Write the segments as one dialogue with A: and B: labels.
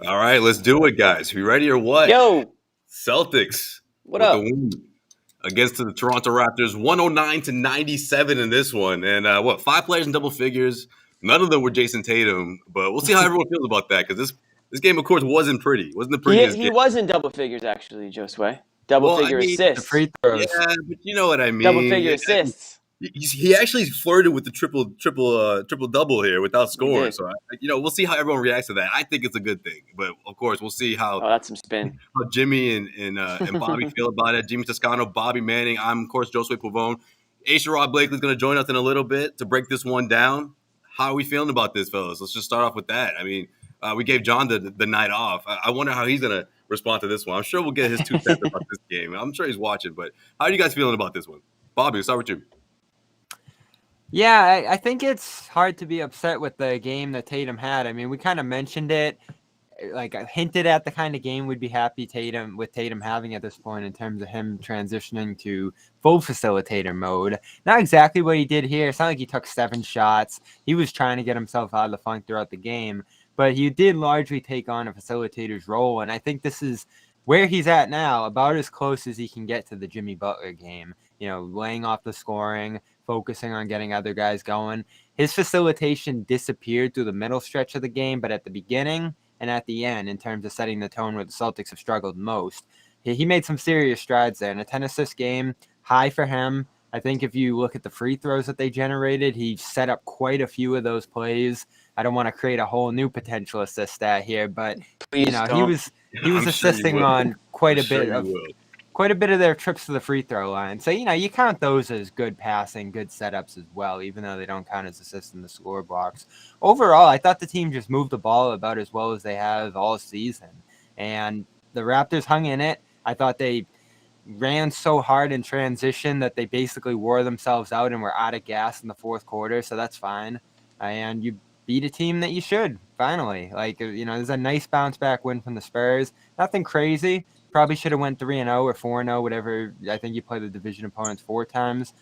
A: All right, let's do it, guys. You ready or what?
B: Yo,
A: Celtics
B: what
A: with the
B: up?
A: win against the Toronto Raptors, 109-97 in this one. And five players in double figures. None of them were Jason Tatum, but we'll see how everyone feels about that because this game, of course, wasn't pretty. Wasn't the
B: He
A: prettiest
B: he
A: game.
B: was in double figures actually, Josue. Double
A: Well, I
B: figure
A: mean,
C: The
B: assists.
C: free throws.
A: yeah, but you know what I
B: Double
A: mean.
B: figure assists.
A: He actually flirted with the triple double here without
B: He
A: scoring.
B: did.
A: So we'll see how everyone reacts to that. I think it's a good thing, but of course we'll see how
B: Oh, that's some spin.
A: Jimmy and Bobby feel about it. Jimmy Toscano, Bobby Manning. I'm of course Josue Pavone. Sherrod Blakely is going to join us in a little bit to break this one down. How are we feeling about this, fellas? Let's just start off with that. I mean, we gave John the night off. I wonder how he's going to respond to this one. I'm sure we'll get his 2 cents about this game. I'm sure he's watching, but how are you guys feeling about this one? Bobby, let's start with you.
C: Yeah, I think it's hard to be upset with the game that Tatum had. I mean, we kind of mentioned it, like I hinted at the kind of game we'd be happy Tatum having at this point in terms of him transitioning to full facilitator mode. Not exactly what he did here. It's not like he took 7 shots. He was trying to get himself out of the funk throughout the game, but he did largely take on a facilitator's role, and I think this is where he's at now, about as close as he can get to the Jimmy Butler game. Laying off the scoring, focusing on getting other guys going. His facilitation disappeared through the middle stretch of the game, but at the beginning and at the end, in terms of setting the tone where the Celtics have struggled most, he made some serious strides there. In a 10-assist game, high for him. I think if you look at the free throws that they generated, he set up quite a few of those plays. I don't want to create a whole new potential assist stat here, but
B: Please
C: he
B: don't.
C: was
A: I'm sure you
C: assisting
A: will.
C: on quite
A: I'm
C: a
A: sure
C: bit
A: you
C: of
A: will.
C: quite a bit of their trips to the free throw line. So, you count those as good passing, good setups as well, even though they don't count as assists in the score box. Overall, I thought the team just moved the ball about as well as they have all season. And the Raptors hung in it. I thought they ran so hard in transition that they basically wore themselves out and were out of gas in the fourth quarter, so that's fine. And you beat a team that you should, finally. There's a nice bounce back win from the Spurs. Nothing crazy. Probably should have went 3-0 or 4-0, whatever. I think you play the division opponents 4 times.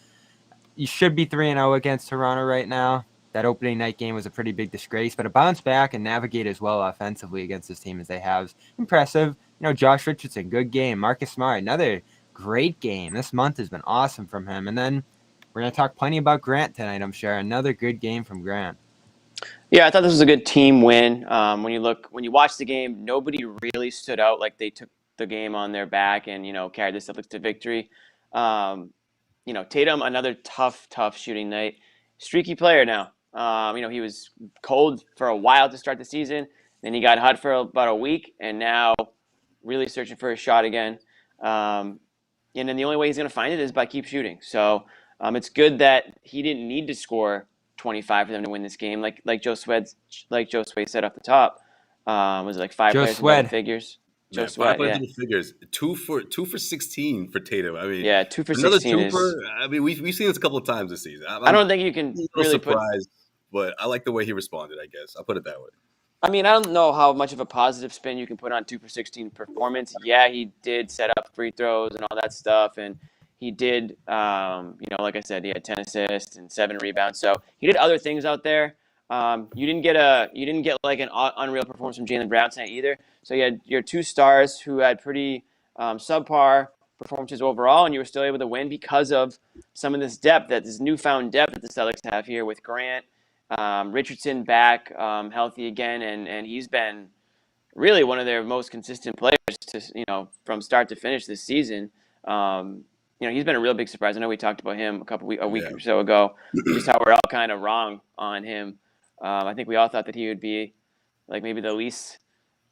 C: You should be 3-0 against Toronto right now. That opening night game was a pretty big disgrace, but a bounce back and navigate as well offensively against this team as they have. Impressive. Josh Richardson, good game. Marcus Smart, another great game. This month has been awesome from him. And then we're going to talk plenty about Grant tonight, I'm sure. Another good game from Grant.
B: Yeah, I thought this was a good team win. When you watch the game, nobody really stood out like they took the game on their back and carried the Celtics to victory. Tatum, another tough shooting night. Streaky player now. He was cold for a while to start the season. Then he got hot for about a week, and now really searching for a shot again. And then the only way he's going to find it is by keep shooting. So it's good that he didn't need to score 25 for them to win this game. Like Joe Swed said off the top, was it like 5 players in double figures? Joe
A: Man,
B: Swed, yeah.
A: double figures. Two for 16 for Tatum. I mean,
B: Yeah, 2 for
A: another
B: 16 is.
A: I mean, we've seen this a couple of times this season.
B: I don't think you can
A: a little
B: really put.
A: surprised, but I like the way he responded. I guess I'll put it that way.
B: I mean, I don't know how much of a positive spin you can put on 2 for 16 performance. Yeah, he did set up free throws and all that stuff, and he did, like I said, he had 10 assists and 7 rebounds. So he did other things out there. You didn't get like an unreal performance from Jaylen Brown tonight either. So you had your 2 stars who had pretty subpar performances overall, and you were still able to win because of some of this newfound depth that the Celtics have here with Grant. Richardson back healthy again, and he's been really one of their most consistent players from start to finish this season. He's been a real big surprise. I know we talked about him a week or so ago, just how we're all kind of wrong on him. I think we all thought that he would be like maybe the least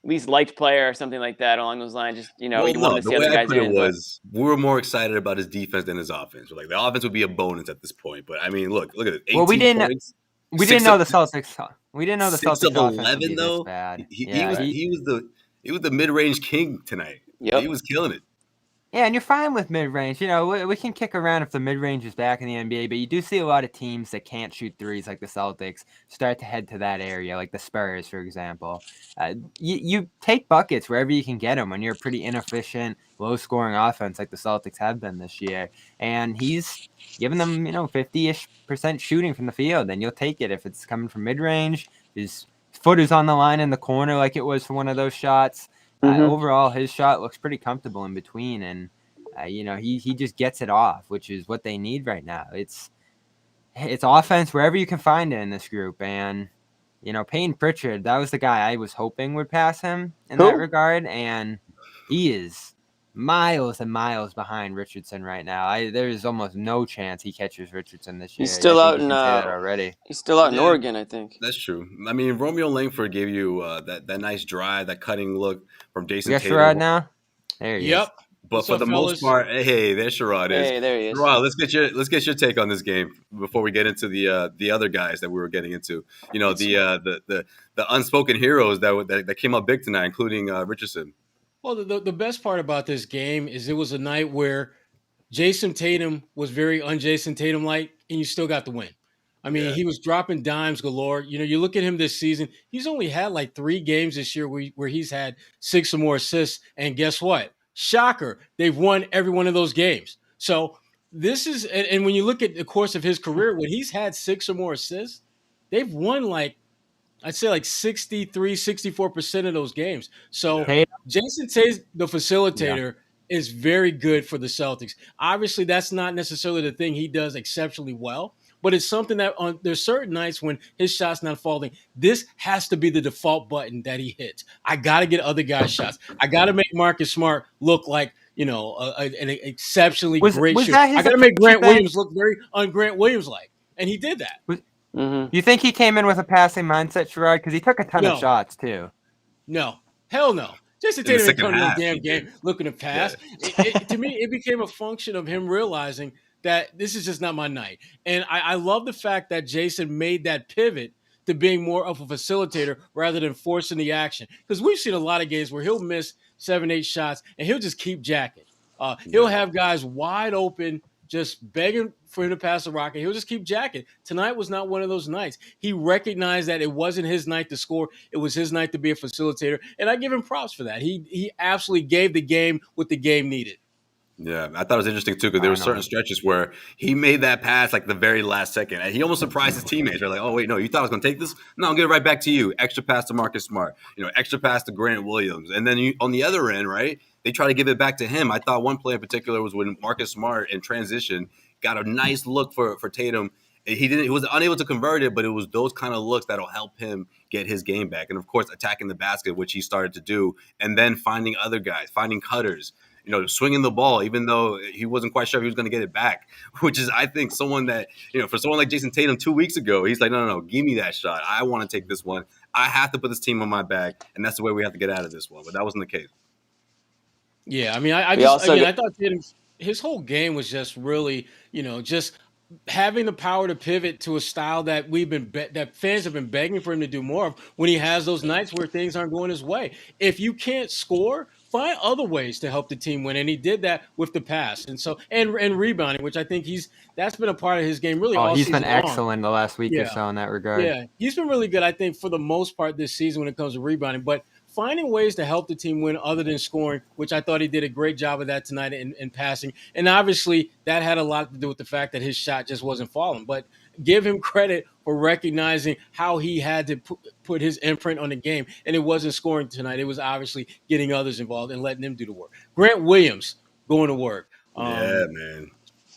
B: liked player or something like that along those lines. Just you wanted to see other guys in.
A: We were more excited about his defense than his offense. Like the offense would be a bonus at this point, but I mean, look at it. 18 points.
C: We didn't know the Celtics. We didn't know the
A: 6
C: Celtics
A: of 11
C: offense would be
A: though.
C: this bad.
A: He was the mid-range king tonight.
B: Yep.
A: He was killing it.
C: Yeah, and you're fine with mid-range. We can kick around if the mid-range is back in the NBA, but you do see a lot of teams that can't shoot threes like the Celtics start to head to that area, like the Spurs, for example. You take buckets wherever you can get them when you're a pretty inefficient, low-scoring offense like the Celtics have been this year. And he's giving them, 50-ish% shooting from the field, and you'll take it if it's coming from mid-range. His foot is on the line in the corner like it was for one of those shots. Overall, his shot looks pretty comfortable in between, and he just gets it off, which is what they need right now. It's offense wherever you can find it in this group, and Payne Pritchard, that was the guy I was hoping would pass him in that regard, and he is miles and miles behind Richardson right now. There's almost no chance he catches Richardson this year.
B: He's still out in
C: already.
B: He's still out in Oregon, I think.
A: That's true. I mean, Romeo Langford gave you that nice drive, that cutting look from Jason Tatum.
C: Sherrod now? There he is.
A: But What's for the most part, hey, there Sherrod is.
B: Hey, there he is.
A: Sherrod, let's get your take on this game before we get into the other guys that we were getting into. The unspoken heroes that came up big tonight, including Richardson.
D: Well, the best part about this game is it was a night where Jason Tatum was very un-Jason Tatum-like, and you still got the win. I mean, he was dropping dimes galore. You look at him this season, he's only had like 3 games this year where he's had 6 or more assists, and guess what? Shocker, they've won every one of those games. So this is – and when you look at the course of his career, when he's had 6 or more assists, they've won I'd say 63, 64% of those games. So Jason Tatum, the facilitator, is very good for the Celtics. Obviously, that's not necessarily the thing he does exceptionally well, but it's something that there's certain nights when his shot's not falling. This has to be the default button that he hits. I got to get other guys' shots. I got to make Marcus Smart look like, an exceptionally great shooter. I got to make Grant Williams look very un-Grant Williams-like, and he did that.
C: You think he came in with a passing mindset, Sherrod? Because he took a ton of shots, too.
D: No. Hell no. Jason Tatum didn't come to the damn game looking to pass. Yeah. To me, it became a function of him realizing that this is just not my night. And I love the fact that Jason made that pivot to being more of a facilitator rather than forcing the action. Because we've seen a lot of games where he'll miss 7, 8 shots, and he'll just keep jacking. He'll have guys wide open, just begging for him to pass the rock, and he'll just keep jacking. Tonight was not one of those nights. He recognized that it wasn't his night to score. It was his night to be a facilitator, and I give him props for that. He absolutely gave the game what the game needed.
A: Yeah, I thought it was interesting, too, because there were certain stretches where he made that pass the very last second. And he almost surprised his teammates. They're like, oh, wait, no, you thought I was going to take this? No, I'll get it right back to you. Extra pass to Marcus Smart, extra pass to Grant Williams. And then on the other end, right, they try to give it back to him. I thought one play in particular was when Marcus Smart in transition got a nice look for Tatum. He was unable to convert it, but it was those kind of looks that'll help him get his game back. And, of course, attacking the basket, which he started to do, and then finding other guys, finding cutters. Swinging the ball, even though he wasn't quite sure if he was going to get it back, which is, I think, someone that, for someone like Jason Tatum 2 weeks ago, he's like, no, give me that shot. I want to take this one. I have to put this team on my back, and that's the way we have to get out of this one. But that wasn't the case.
D: Yeah, I mean, I thought Tatum's his whole game was just really, just having the power to pivot to a style that that fans have been begging for him to do more of when he has those nights where things aren't going his way. If you can't score, find other ways to help the team win, and he did that with the pass and rebounding, which I think that's been a part of his game really. All
C: he's been excellent the last week or so in that regard.
D: Yeah, he's been really good, I think, for the most part this season when it comes to rebounding, but finding ways to help the team win other than scoring, which I thought he did a great job of that tonight in passing. And obviously that had a lot to do with the fact that his shot just wasn't falling. But give him credit for recognizing how he had to put his imprint on the game. And it wasn't scoring tonight. It was obviously getting others involved and letting them do the work. Grant Williams going to work.
A: Yeah, man.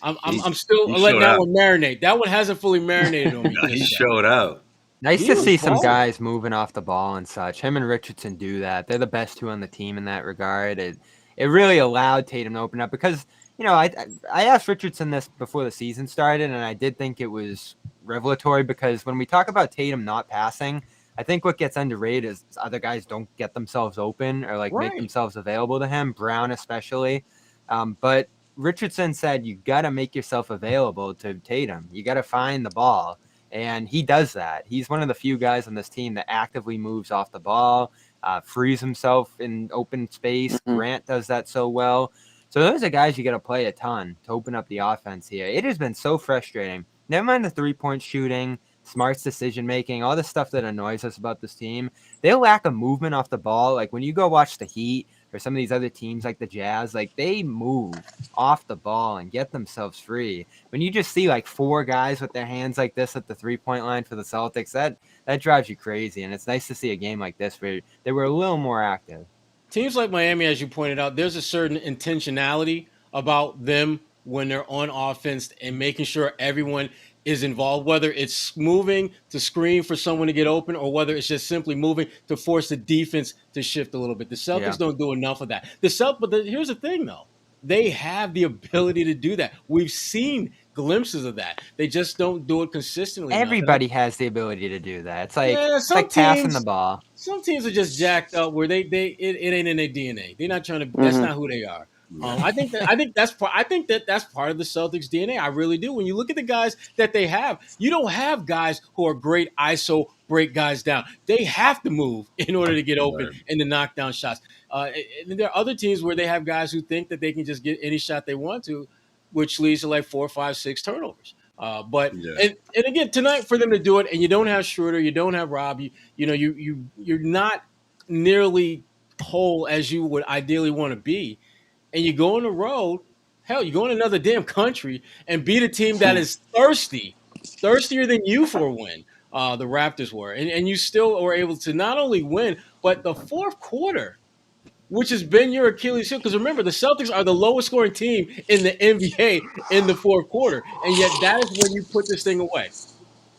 D: I'm still letting that one marinate. That one hasn't fully marinated on me.
A: No, he showed out.
C: Nice to see some guys moving off the ball and such. Him and Richardson do that. They're the best 2 on the team in that regard. It really allowed Tatum to open up because, I asked Richardson this before the season started, and I did think it was revelatory because when we talk about Tatum not passing, I think what gets underrated is other guys don't get themselves open or make themselves available to him, Brown especially. But Richardson said you got to make yourself available to Tatum. You got to find the ball. And he does that. He's one of the few guys on this team that actively moves off the ball, frees himself in open space. Grant does that so well. So those are guys you got to play a ton to open up the offense here. It has been so frustrating. Never mind the 3-point shooting, Smart's decision-making, all the stuff that annoys us about this team. They lack a movement off the ball. Like when you go watch the Heat, or some of these other teams like the Jazz, like they move off the ball and get themselves free. When you just see like 4 guys with their hands like this at the 3-point line for the Celtics, that drives you crazy. And it's nice to see a game like this where they were a little more active.
D: Teams like Miami, as you pointed out, there's a certain intentionality about them when they're on offense and making sure everyone is involved, whether it's moving to screen for someone to get open or whether it's just simply moving to force the defense to shift a little bit. The Celtics don't do enough of that. Here's the thing, though. They have the ability to do that. We've seen glimpses of that. They just don't do it consistently.
C: Everybody has the ability to do that. It's like,
D: yeah,
C: it's like passing the ball.
D: Some teams are just jacked up where it ain't in their DNA. They're not trying to. That's not who they are. I think that's part of the Celtics DNA. I really do. When you look at the guys that they have, you don't have guys who are great ISO break guys down. They have to move in order to get open and to knock down shots. And there are other teams where they have guys who think that they can just get any shot they want to, which leads to like 4, 5, 6 turnovers. And again tonight for them to do it, and you don't have Schroeder, you don't have Rob, you're not nearly whole as you would ideally want to be, and you go on the road, hell, you go in another damn country and beat a team that is thirstier than you for a win. The Raptors were, and you still were able to not only win, but the fourth quarter, which has been your Achilles heel. Because remember, the Celtics are the lowest scoring team in the NBA in the fourth quarter, and yet that is when you put this thing away.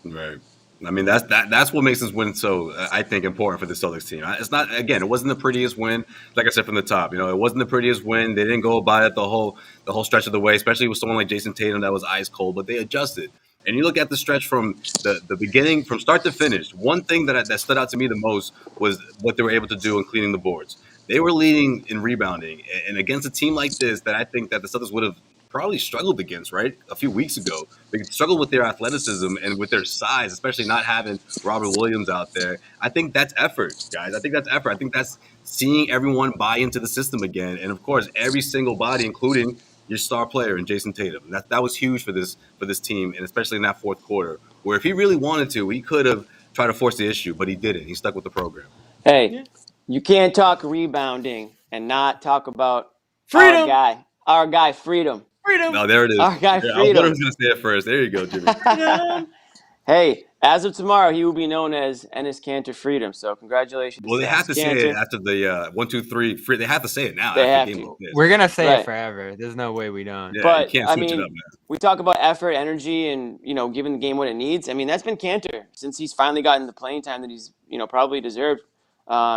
A: Right. I mean, that's what makes this win so, I think, important for the Celtics team. It's not, again, it wasn't the prettiest win. Like I said from the top, it wasn't the prettiest win. They didn't go about it the whole stretch of the way, especially with someone like Jason Tatum that was ice cold, but they adjusted. And you look at the stretch from the beginning, from start to finish, one thing that stood out to me the most was what they were able to do in cleaning the boards. They were leading in rebounding, and against a team like this that I think that the Celtics would have probably struggled against, right? A few weeks ago, they struggled with their athleticism and with their size, especially not having Robert Williams out there. I think that's effort, guys. I think that's effort. I think that's seeing everyone buy into the system again, and of course, every single body, including your star player in Jason Tatum. That was huge for this team, and especially in that fourth quarter, where if he really wanted to, he could have tried to force the issue, but he didn't. He stuck with the program.
B: Hey, you can't talk rebounding and not talk about
D: Freedom.
B: Our guy, Freedom.
A: No, there it is.
B: Our guy,
A: Freedom. I was going to say it first. There you go, Jimmy.
B: Hey, as of tomorrow, he will be known as Enes Kanter Freedom. So congratulations.
A: Well, they have to say it after the 1, 2, 3. Free. They have to say it now.
B: They have to.
C: We're gonna say it forever. There's no way we don't.
A: Yeah,
B: but
A: you can't switch it up, man.
B: We talk about effort, energy, and giving the game what it needs. I mean, that's been Kanter since he's finally gotten the playing time that he's probably deserved.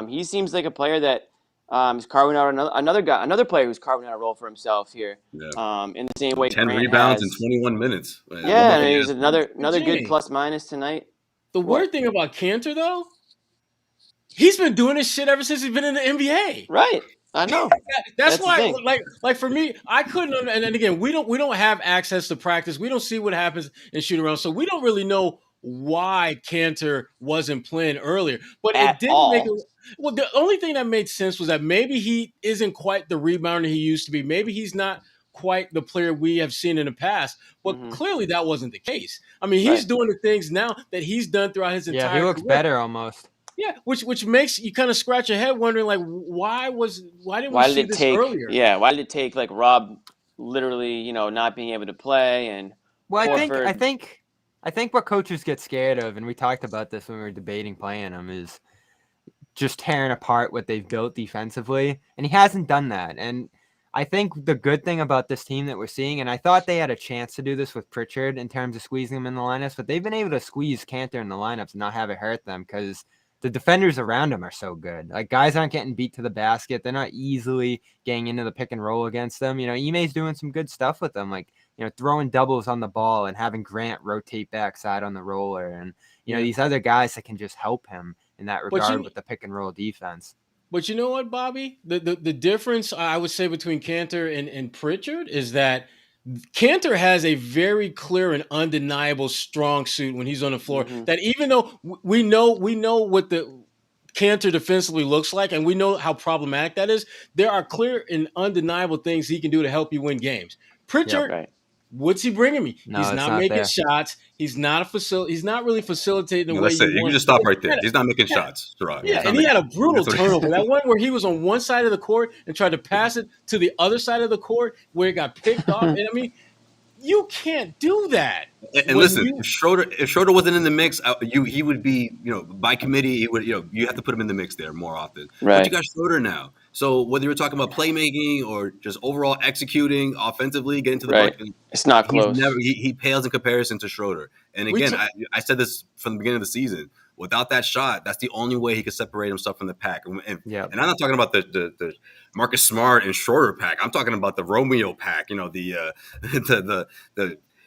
B: He seems like a player that is carving out another player who's carving out a role for himself here. Yeah. In the same way,
A: 10
B: Grant
A: rebounds
B: has.
A: in 21 minutes.
B: Yeah, and he's another good plus minus tonight.
D: The weird thing about Kanter, though, he's been doing this shit ever since he's been in the NBA.
B: Right. I know.
D: That's why, like for me, I couldn't. And again, we don't have access to practice. We don't see what happens in shoot around, so we don't really know why Kanter wasn't playing earlier. But it didn't make it. Well, the only thing that made sense was that maybe he isn't quite the rebounder he used to be. Maybe he's not quite the player we have seen in the past, but clearly that wasn't the case. I mean, he's doing the things now that he's done throughout his entire career.
C: Yeah, he looks better almost.
D: Yeah, which makes you kind of scratch your head wondering, like, why didn't we see this earlier?
B: Yeah, why did it take like Rob literally, not being able to play and
C: I think what coaches get scared of, and we talked about this when we were debating playing him, is just tearing apart what they've built defensively, and he hasn't done that. And I think the good thing about this team that we're seeing, and I thought they had a chance to do this with Pritchard in terms of squeezing him in the lineups, but they've been able to squeeze Kanter in the lineups and not have it hurt them because the defenders around him are so good. Like, guys aren't getting beat to the basket. They're not easily getting into the pick and roll against them. Ime's doing some good stuff with them, like, throwing doubles on the ball and having Grant rotate backside on the roller. And, these other guys that can just help him in that regard with the pick and roll defense.
D: But you know what, Bobby? The difference I would say between Kanter and Pritchard is that Kanter has a very clear and undeniable strong suit when he's on the floor. That even though we know what the Kanter defensively looks like, and we know how problematic that is, there are clear and undeniable things he can do to help you win games. Pritchard What's he bringing me?
C: No,
D: He's
C: it's
D: not
C: not
D: making
C: there.
D: shots. He's not He's not really facilitating the way
A: That's it.
D: you
A: You can
D: want.
A: just stop right there. He's not making shots, Sherrod.
D: Yeah,
A: He's not
D: and he
A: making
D: had a
A: shots.
D: brutal
A: That's what
D: turnover. That one where he was on one side of the court and tried to pass it to the other side of the court where it got picked off. And I mean, you can't do that.
A: And listen, if Schroeder wasn't in the mix, he would be, by committee. He would, you have to put him in the mix there more often. But you
B: Right.
A: got Schroeder now, so whether you're talking about playmaking or just overall executing offensively, getting to the
B: Right.
A: bucket,
B: It's not close.
A: He pales in comparison to Schroeder. And again, I said this from the beginning of the season. Without that shot, that's the only way he could separate himself from the pack. And I'm not talking about the Marcus Smart and Schroeder pack. I'm talking about the Romeo pack. The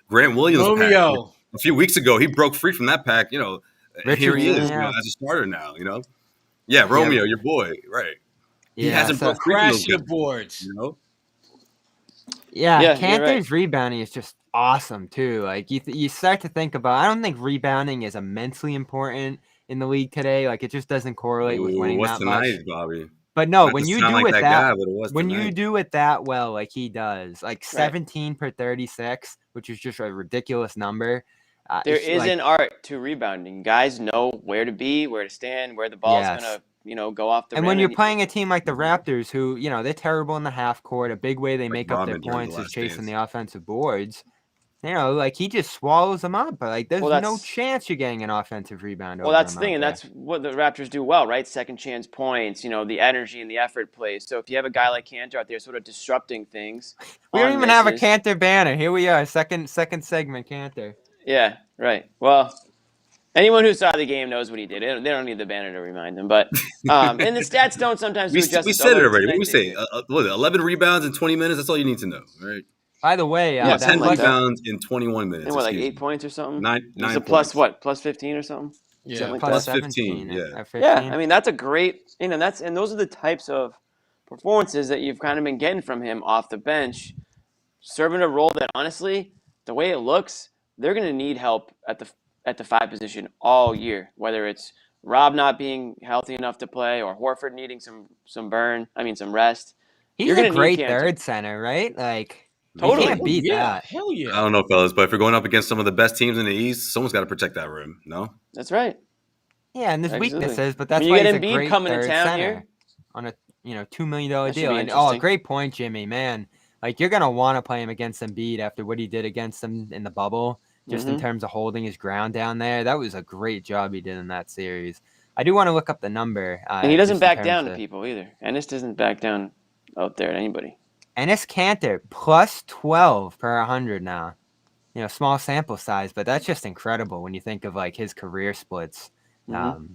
A: Grant Williams
D: Romeo.
A: pack. A few weeks ago, he broke free from that pack. Here he is,
C: yeah.
A: as a starter now. Yeah, Romeo, your boy, right? He hasn't broke free from those
D: Crash your
A: guys,
D: boards.
C: Yeah,
B: Yeah,
C: Kanter's
B: you're right.
C: rebounding is just awesome too. Like you start to think about. I don't think rebounding is immensely important in the league today. Like it just doesn't correlate with winning
A: what's
C: that much.
A: tonight, Bobby?
C: But no,
A: Not
C: when
A: to
C: you
A: sound
C: do
A: like
C: it
A: that
C: that,
A: guy, but it was
C: when you
A: tonight.
C: do it that well, like he does, like
B: Right.
C: 17 per 36, which is just a ridiculous number.
B: There
C: it's
B: is
C: like-
B: an art to rebounding. Guys know where to be, where to stand, where the ball's
C: Yes.
B: gonna, go off the
C: And
B: rim.
C: when you're playing a team like the Raptors, who they're terrible in the half court, a big way they make up their
A: Rodman during The
C: points is
A: Last
C: chasing
A: Dance.
C: the offensive boards. Like he just swallows them up. Like there's no chance you're getting an offensive rebound.
B: Well,
C: over
B: that's
C: him
B: the thing,
C: out
B: and
C: there.
B: that's what the Raptors do well, right? Second chance points, the energy and the effort plays. So if you have a guy like Kanter out there sort of disrupting things,
C: We don't
B: on
C: even have a
B: misses-
C: Kanter banner. Here we are, second segment, Kanter.
B: Yeah, right. Well, anyone who saw the game knows what he did. They don't need the banner to remind them. But and the stats don't sometimes do it justice.
A: We said it
B: although
A: already. What
B: tonight
A: did we
B: they
A: say?
B: did.
A: 11 rebounds in 20 minutes. That's all you need to know, right?
C: By the way,
B: Yeah,
A: 10
B: like that.
A: rebounds in 21 minutes.
B: And what, like
A: excuse
B: 8
A: me.
B: points or something?
A: Nine
B: It was a
A: points.
B: plus what? Plus 15 or something?
D: Yeah,
B: Something like
C: plus
B: that.
A: 15,
C: 17.
A: yeah.
C: At 15.
B: Yeah, I mean that's a great, and those are the types of performances that you've kind of been getting from him off the bench, serving a role that honestly, the way it looks, they're going to need help at the 5 position all year. Whether it's Rob not being healthy enough to play or Horford needing some rest.
C: He's
B: You're
C: a
B: going to
C: great
B: need Kanter.
C: third center, right? Like
B: Totally.
C: you can't beat that.
D: Hell yeah.
A: I don't know, fellas, but if you're going up against some of the best teams in the East, someone's got to protect that rim. No,
B: That's right.
C: Yeah, and there's
B: Absolutely.
C: weaknesses, but that's
B: When you
C: why
B: get
C: he's a
B: Embiid
C: great
B: coming to
C: third
B: town
C: center
B: here-
C: on a $2 million
B: That should
C: deal.
B: be
C: And
B: interesting.
C: great point, Jimmy. Man, like you're gonna want to play him against Embiid after what he did against him in the bubble, just in
B: Mhm.
C: terms of holding his ground down there. That was a great job he did in that series. I do want to look up the number.
B: And he doesn't
C: just in
B: back
C: terms
B: down to
C: of-
B: people either. Ennis doesn't back down out there to anybody.
C: Enes Kanter plus 12 per 100 now. Small sample size, but that's just incredible when you think of like his career splits.
B: Mhm.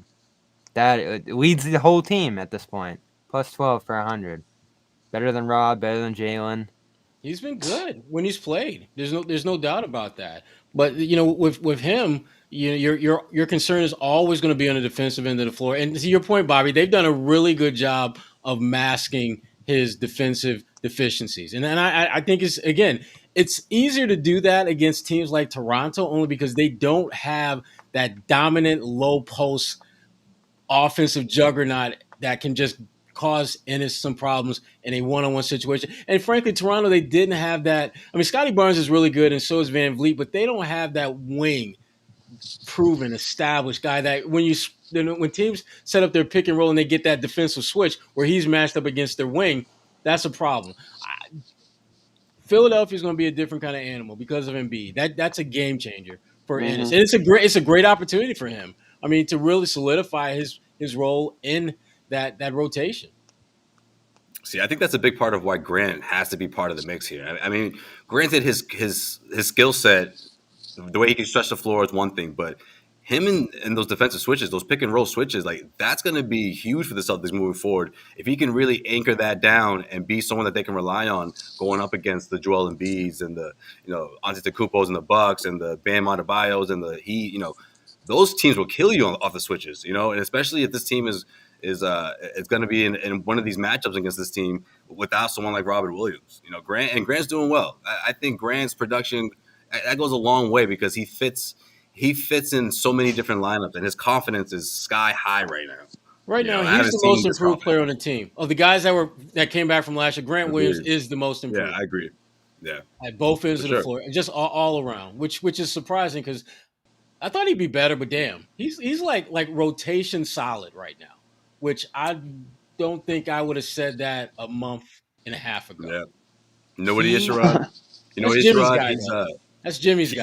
C: That leads the whole team at this point. Plus 12 per 100. Better than Rob, better than Jalen.
D: He's been good when he's played. There's no doubt about that. But with him, your concern is always going to be on the defensive end of the floor. And to your point, Bobby, they've done a really good job of masking his defensive deficiencies. And then I think it's easier to do that against teams like Toronto only because they don't have that dominant low post offensive juggernaut that can just cause Ennis some problems in a one-on-one situation. And frankly, Toronto, they didn't have that. I mean, Scotty Barnes is really good and so is Van Vliet, but they don't have that wing proven, established guy that when teams set up their pick and roll and they get that defensive switch where he's matched up against their wing, that's a problem. Philadelphia's going to be a different kind of animal because of Embiid. That's a game changer for Ennis. And it's a great opportunity for him. I mean, to really solidify his role in that rotation.
A: See, I think that's a big part of why Grant has to be part of the mix here. I mean, granted, his skill set, the way he can stretch the floor is one thing, but him and those defensive switches, those pick and roll switches, like that's going to be huge for the Celtics moving forward. If he can really anchor that down and be someone that they can rely on going up against the Joel Embiids and the Antetokounmpos and the Bucks and the Bam Adebayos and the Heat, those teams will kill you off the switches, and especially if this team is it's going to be in one of these matchups against this team without someone like Robert Williams. Grant's doing well. I think Grant's production that goes a long way because he fits in so many different lineups, and his confidence is sky high right now.
D: Right now, he's the most improved player on the team. Of the guys that came back from last year, Grant Williams is the most improved.
A: Yeah, I agree. Yeah,
D: at both ends
A: for
D: of the
A: sure.
D: floor, and just all around, which is surprising because I thought he'd be better, but damn, he's like rotation solid right now, which I don't think I would have said that a month and a half ago.
A: Yeah. You know what he is,
C: He
A: Sherrod? You know
D: That's
A: what he is,
D: Jimmy's
A: Sherrod?
D: guy, though. That's Jimmy's
A: He's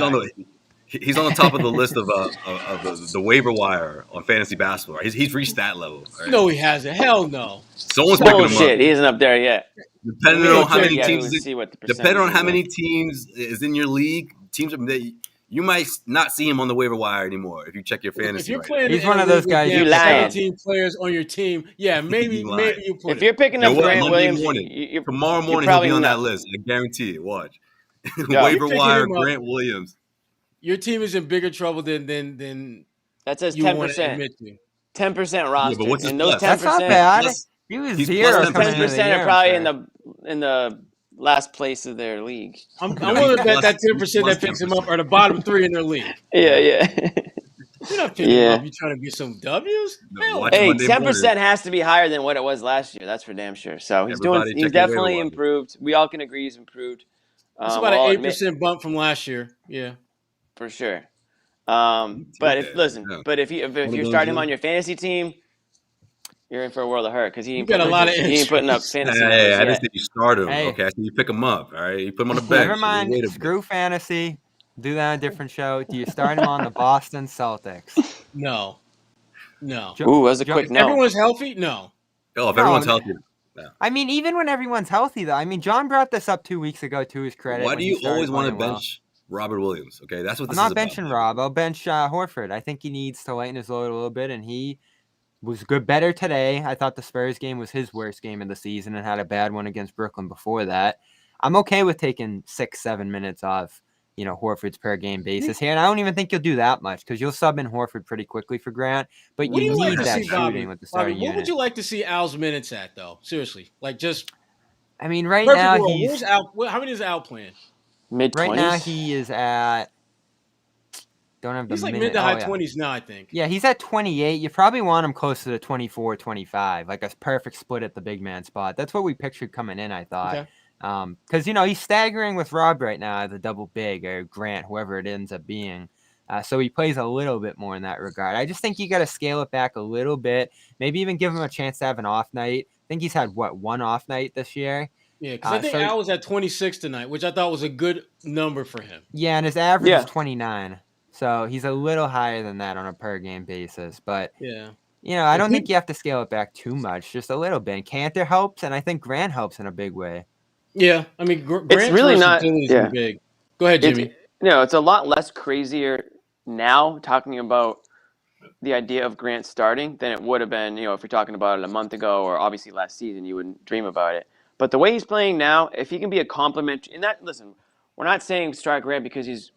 A: on
D: guy.
A: the top of the list of the waiver wire on fantasy basketball. He's reached that level. Right?
D: No, he hasn't. Hell no.
A: Someone's picking him up.
B: Bullshit. He isn't up there yet.
A: Depending
B: We
A: on
B: can
A: how
B: check
A: many
B: yet
A: teams,
B: and see what the
A: depending on
B: percentages
A: how
B: are.
A: many teams is in your league, you might not see him on the waiver wire anymore if you check your fantasy.
D: If you're
A: right
D: playing,
C: He's
D: in
C: one
D: a
C: of those
D: league with
C: guys.
B: You
D: damn
B: lying.
D: 17 players on your team, yeah, maybe
A: You lying.
D: you put
B: If you're picking up
A: You know what?
B: Grant
A: Monday
B: Williams,
A: morning, tomorrow
B: you're
A: morning he'll
B: probably
A: be on
B: not.
A: that list. I guarantee it. Watch.
B: Yeah.
A: Waiver
D: You're picking
A: wire,
D: him up.
A: Grant Williams.
D: Your team is in bigger trouble than
B: That says
D: you want to
B: 10%.
D: admit to.
B: 10%
A: Yeah,
B: roster,
A: but what's his
B: and those
A: plus?
B: 10%.
C: That's not bad.
A: Plus-
C: He was
A: he's
C: zero
A: plus
C: coming
B: 10%
C: into the year.
B: are probably
C: I'm
B: in the last place of their league.
D: I'm
A: No,
D: willing to
A: he's
D: bet that
A: plus-
D: 10%
A: plus
D: that picks him
A: 10%.
D: up are the bottom 3 in their league.
B: Yeah.
D: You're not picking him
B: Yeah.
D: up. You're trying to get some W's?
A: No,
D: Hell
A: watch
D: no.
B: Hey,
A: Monday
B: 10% has to be higher than what it was last year. That's for damn sure. So he's
A: Everybody
B: he's
A: check your waiver
B: definitely
A: wire.
B: improved. We all can agree he's improved.
D: It's
B: We'll
D: about
B: all
D: an
B: admit
D: 8% bump from last year. Yeah.
B: for sure.
A: You
B: But
A: take
B: if
A: that.
B: listen,
A: Yeah.
B: but if
A: One
B: you're
A: of those,
B: starting him
A: yeah.
B: on your fantasy team, you're in for a world of hurt because he
D: You
B: ain't
D: got a
B: putting
D: lot
B: up,
D: of
B: he ain't putting up
D: injuries.
B: fantasy
A: Hey,
B: numbers
A: I didn't
B: yet.
A: think you start him.
C: Hey.
A: Okay, I think you pick him up. All right, you put him on the bench.
C: Never mind.
A: Wait a bit.
C: Screw fantasy. Do that on a different show. Do you start him on the Boston Celtics?
D: No. No.
C: Jo-
B: Ooh, that was a
C: Jo-
B: quick
D: If
B: no.
D: everyone's healthy, no.
A: Oh, if
C: No,
A: everyone's healthy.
C: I mean, even when everyone's healthy, though. I mean, John brought this up 2 weeks ago to his credit.
A: Why
C: when
A: do
C: he
A: you
C: started
A: always want to
C: playing well.
A: bench Robert Williams? Okay, that's what
C: I'm
A: this is
C: not
A: about.
C: benching Rob. I'll bench Horford. I think he needs to lighten his load a little bit, and he was better today. I thought the Spurs game was his worst game of the season and had a bad one against Brooklyn before that. I'm okay with taking 6-7 minutes off, Horford's per game basis here, and I don't even think you'll do that much because you'll sub in Horford pretty quickly for Grant. But
D: What do
C: you
D: you like
C: need
D: to
C: that
D: see, Bobby?
C: shooting with the
D: Bobby,
C: starting
D: what would
C: unit.
D: you like to see Al's minutes at, though? Seriously. Like, just
C: I mean, right
D: perfect
C: now
D: world.
C: he's
D: Where's Al? How many is Al playing?
B: Mid
C: right now
B: 20s.
C: he is at. Don't have the
D: He's like
C: minute.
D: mid to high
C: yeah.
D: 20s now, I think.
C: Yeah, he's at 28. You probably want him closer to 24, 25, like a perfect split at the big man spot. That's what we pictured coming in, I thought.
D: Okay.
C: Because, he's staggering with Rob right now as a double big or Grant, whoever it ends up being. So he plays a little bit more in that regard. I just think you got to scale it back a little bit. Maybe even give him a chance to have an off night. I think he's had, one off night this year?
D: Yeah, because I think Al was at 26 tonight, which I thought was a good number for him.
C: Yeah, and his average
B: Yeah.
C: is 29. So he's a little higher than that on a per game basis. But,
D: Yeah.
C: I don't think you have to scale it back too much, just a little bit. Kanter helps, and I think Grant helps in a big way.
D: Yeah. I mean, Grant's
B: It's really not.
D: versatility is
B: Yeah.
D: big. Go ahead, Jimmy.
B: It's a lot less crazier now talking about the idea of Grant starting than it would have been, if you're talking about it a month ago or obviously last season, you wouldn't dream about it. But the way he's playing now, if he can be a complement, listen, we're not saying start Grant because he's,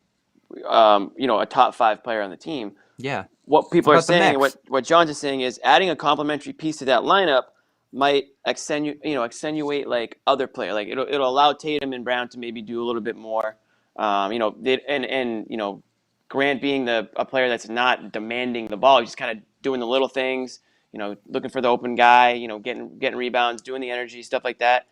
B: a top 5 player on the team.
C: Yeah.
B: What people are
C: about the
B: saying,
C: mix.
B: what John's is saying is adding a complementary piece to that lineup might extenuate like other player. Like it'll allow Tatum and Brown to maybe do a little bit more. Grant being a player that's not demanding the ball, he's just kind of doing the little things. Looking for the open guy. Getting rebounds, doing the energy stuff like that.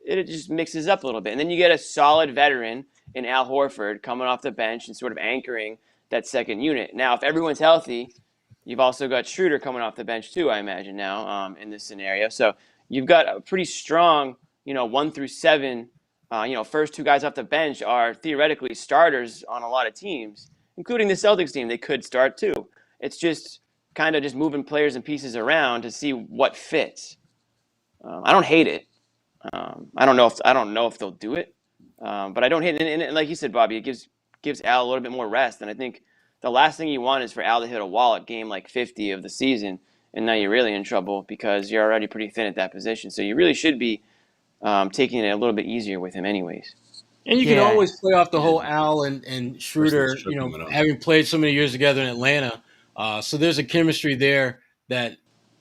B: It just mixes up a little bit, and then you get a solid veteran in Al Horford coming off the bench and sort of anchoring that second unit. Now, if everyone's healthy, you've also got Schroeder coming off the bench too, I imagine now in this scenario. So you've got a pretty strong, 1 through 7. First 2 guys off the bench are theoretically starters on a lot of teams, including the Celtics team. They could start too. It's just kind of just moving players and pieces around to see what fits. I don't hate it. I don't know if they'll do it, but I don't hate it. And like you said, Bobby, it gives Al a little bit more rest. And I think the last thing you want is for Al to hit a wall at game like 50 of the season, and now you're really in trouble because you're already pretty thin at that position. So you really should be taking it a little bit easier with him anyways.
D: And you can always play off the whole Al and Schroeder, having played so many years together in Atlanta. So there's a chemistry there that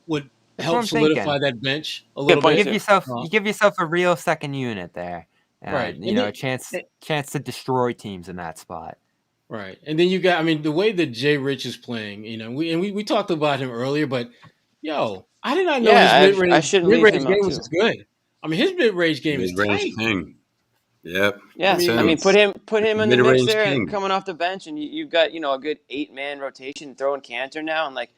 D: would help solidify that bench a little bit.
C: You give yourself a real second unit there.
D: Right.
C: A chance to destroy teams in that spot.
D: Right. And then you got, the way that Jay Rich is playing, we talked about him earlier, but I did not know his mid-range game was as good. His mid-range game is tight.
A: Yep.
B: Yeah,
A: Makes
B: I mean,
A: sense.
B: put him in the mix
A: Mid-range
B: there,
A: king.
B: coming off the bench, and you've got a good 8-man rotation, throwing Kanter now, and like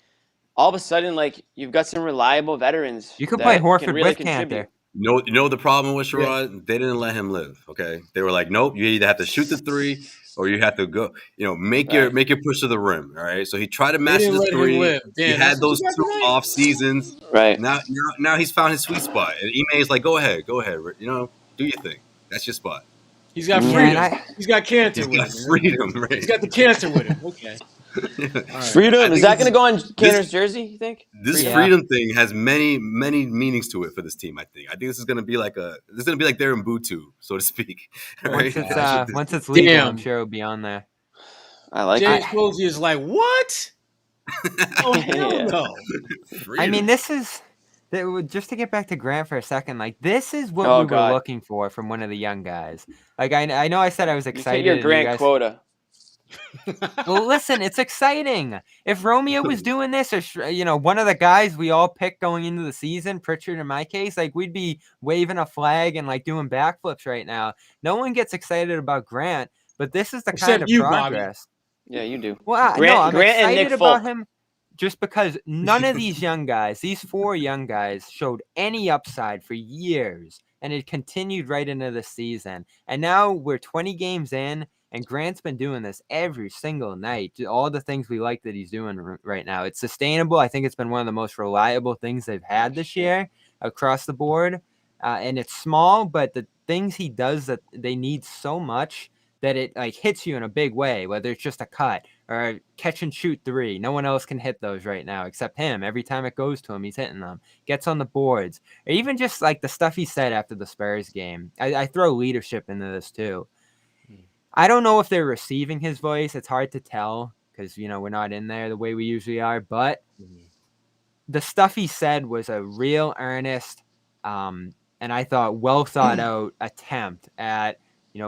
B: all of a sudden, like you've got some reliable veterans
C: You could play
B: that can
C: Horford
B: really
C: with
B: contribute.
C: Kanter.
A: You know the problem with
D: Yeah.
A: Sherrod? They didn't let him live. Okay, they were like, nope, you either have to shoot the three or you have to go. Make your push to the rim. All right. So he tried to
D: They
A: master
D: didn't
A: the
D: let him
A: three.
D: live.
A: He
D: Damn,
A: had
D: that's what
A: those
D: you got
A: 2
D: tonight?
A: off seasons.
B: Right.
A: Now he's found his sweet spot, and Ime is like, go ahead, do your thing. That's your spot.
D: He's got
B: Yeah,
D: freedom.
C: and
D: He's got Kanter
A: He's
D: with
A: got
D: him.
A: freedom, right?
D: He's got the Kanter with him. Okay. All right.
B: Freedom.
A: I
B: Is
A: think
B: that going to go on Kanter's jersey, you think?
A: This
C: Yeah.
A: freedom thing has many meanings to it for this team. I think this is going to be like their Mbutu, so to speak.
C: Once
A: Right?
C: once it's legal,
D: Damn.
C: I'm sure it'll be on there.
B: I like
D: James
B: it.
D: Posey is like, what? Oh, hell
B: Yeah.
D: no.
C: I mean, this is just to get back to Grant for a second. Like, this is what
B: Oh,
C: we were
B: God.
C: looking for from one of the young guys. Like, I know I said I was
B: You've hit
C: excited.
B: your
C: and you
B: Grant
C: guys,
B: quota.
C: well, listen, it's exciting. If Romeo was doing this, or one of the guys we all picked going into the season, Pritchard in my case, like we'd be waving a flag and like doing backflips right now. No one gets excited about Grant, but this is the kind
D: Except
C: of
D: you, Bobby.
C: progress.
B: Yeah, you do.
C: Well,
B: Grant,
C: I'm
B: Grant and
C: excited
B: Nick
C: about
B: Folk.
C: him just because none of these young guys, these 4 young guys, showed any upside for years, and it continued right into the season. And now we're 20 games in, and Grant's been doing this every single night. All the things we like that he's doing right now. It's sustainable. I think it's been one of the most reliable things they've had this year across the board. And it's small, but the things he does that they need so much that it like hits you in a big way, whether it's just a cut or a catch and shoot 3. No one else can hit those right now except him. Every time it goes to him, he's hitting them. Gets on the boards. Or even just like the stuff he said after the Spurs game. I throw leadership into this too. I don't know if they're receiving his voice. It's hard to tell because, we're not in there the way we usually are. But the stuff he said was a real earnest, and I thought well thought out attempt at,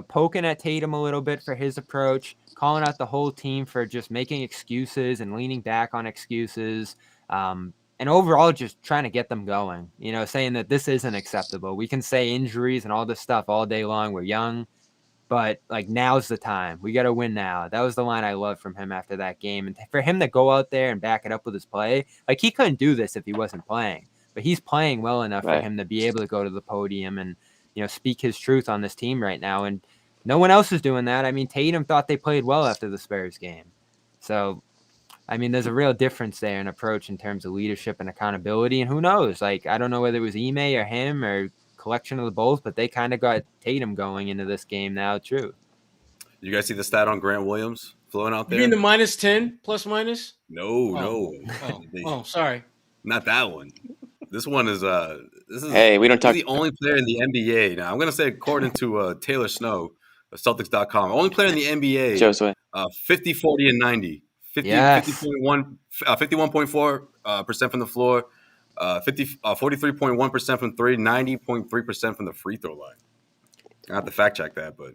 C: poking at Tatum a little bit for his approach, calling out the whole team for just making excuses and leaning back on excuses, and overall just trying to get them going, saying that this isn't acceptable. We can say injuries and all this stuff all day long. We're young, but like now's the time. We got to win now. That was the line I loved from him after that game. And for him to go out there and back it up with his play, like he couldn't do this if he wasn't playing, but he's playing well enough for him to be able to go to the podium and, speak his truth on this team right now. And no one else is doing that. I mean, Tatum thought they played well after the Spurs game. So, I mean, there's a real difference there in approach in terms of leadership and accountability. And who knows? Like, I don't know whether it was Ime or him or collection of the both, but they kind of got Tatum going into this game now, too.
A: You guys see the stat on Grant Williams flowing out there?
D: You mean the -10 plus minus?
A: No.
D: Oh, sorry.
A: Not that one. This one is
B: Hey, we don't talk.
A: He's the only player in the NBA. Now I'm gonna say according to Taylor Snow of Celtics.com, only player in the NBA.
B: Josue.
A: 50, 40, and 90. 51.4% from the floor, 43.1% from 3, 90.3% from the free throw line. I have to fact check that, but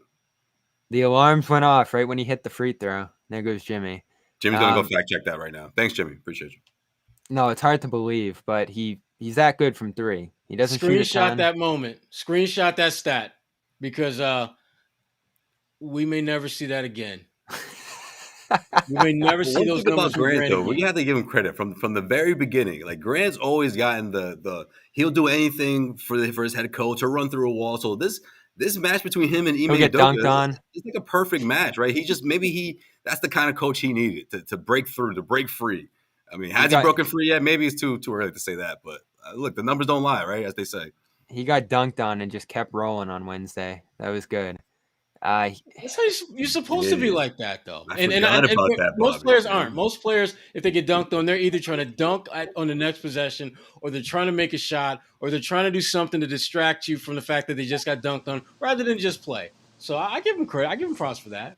C: the alarms went off right when he hit the free throw. There goes Jimmy.
A: Jimmy's gonna go fact check that right now. Thanks, Jimmy. Appreciate you.
C: No, it's hard to believe, but he's that good from 3. He doesn't shoot a
D: Screenshot
C: ton.
D: that moment. Screenshot that stat because we may never see that again. We may never see those numbers.
A: About Grant, though, we have to give him credit from the very beginning. Like Grant's always gotten the he'll do anything for his head coach or run through a wall. So this match between him and Ime
C: He'll get dunked on.
A: It's like a perfect match, right? That's the kind of coach he needed to break through, to break free. I mean, has he broken free yet? Maybe it's too early to say that, but look, the numbers don't lie, right? As they say.
C: He got dunked on and just kept rolling on Wednesday. That was good.
D: That's how you're supposed to be like that, though.
A: I forgot about that,
D: most players aren't. Most players, if they get dunked on, they're either trying to dunk on the next possession, or they're trying to make a shot, or they're trying to do something to distract you from the fact that they just got dunked on, rather than just play. So I give him credit. I give him props for that.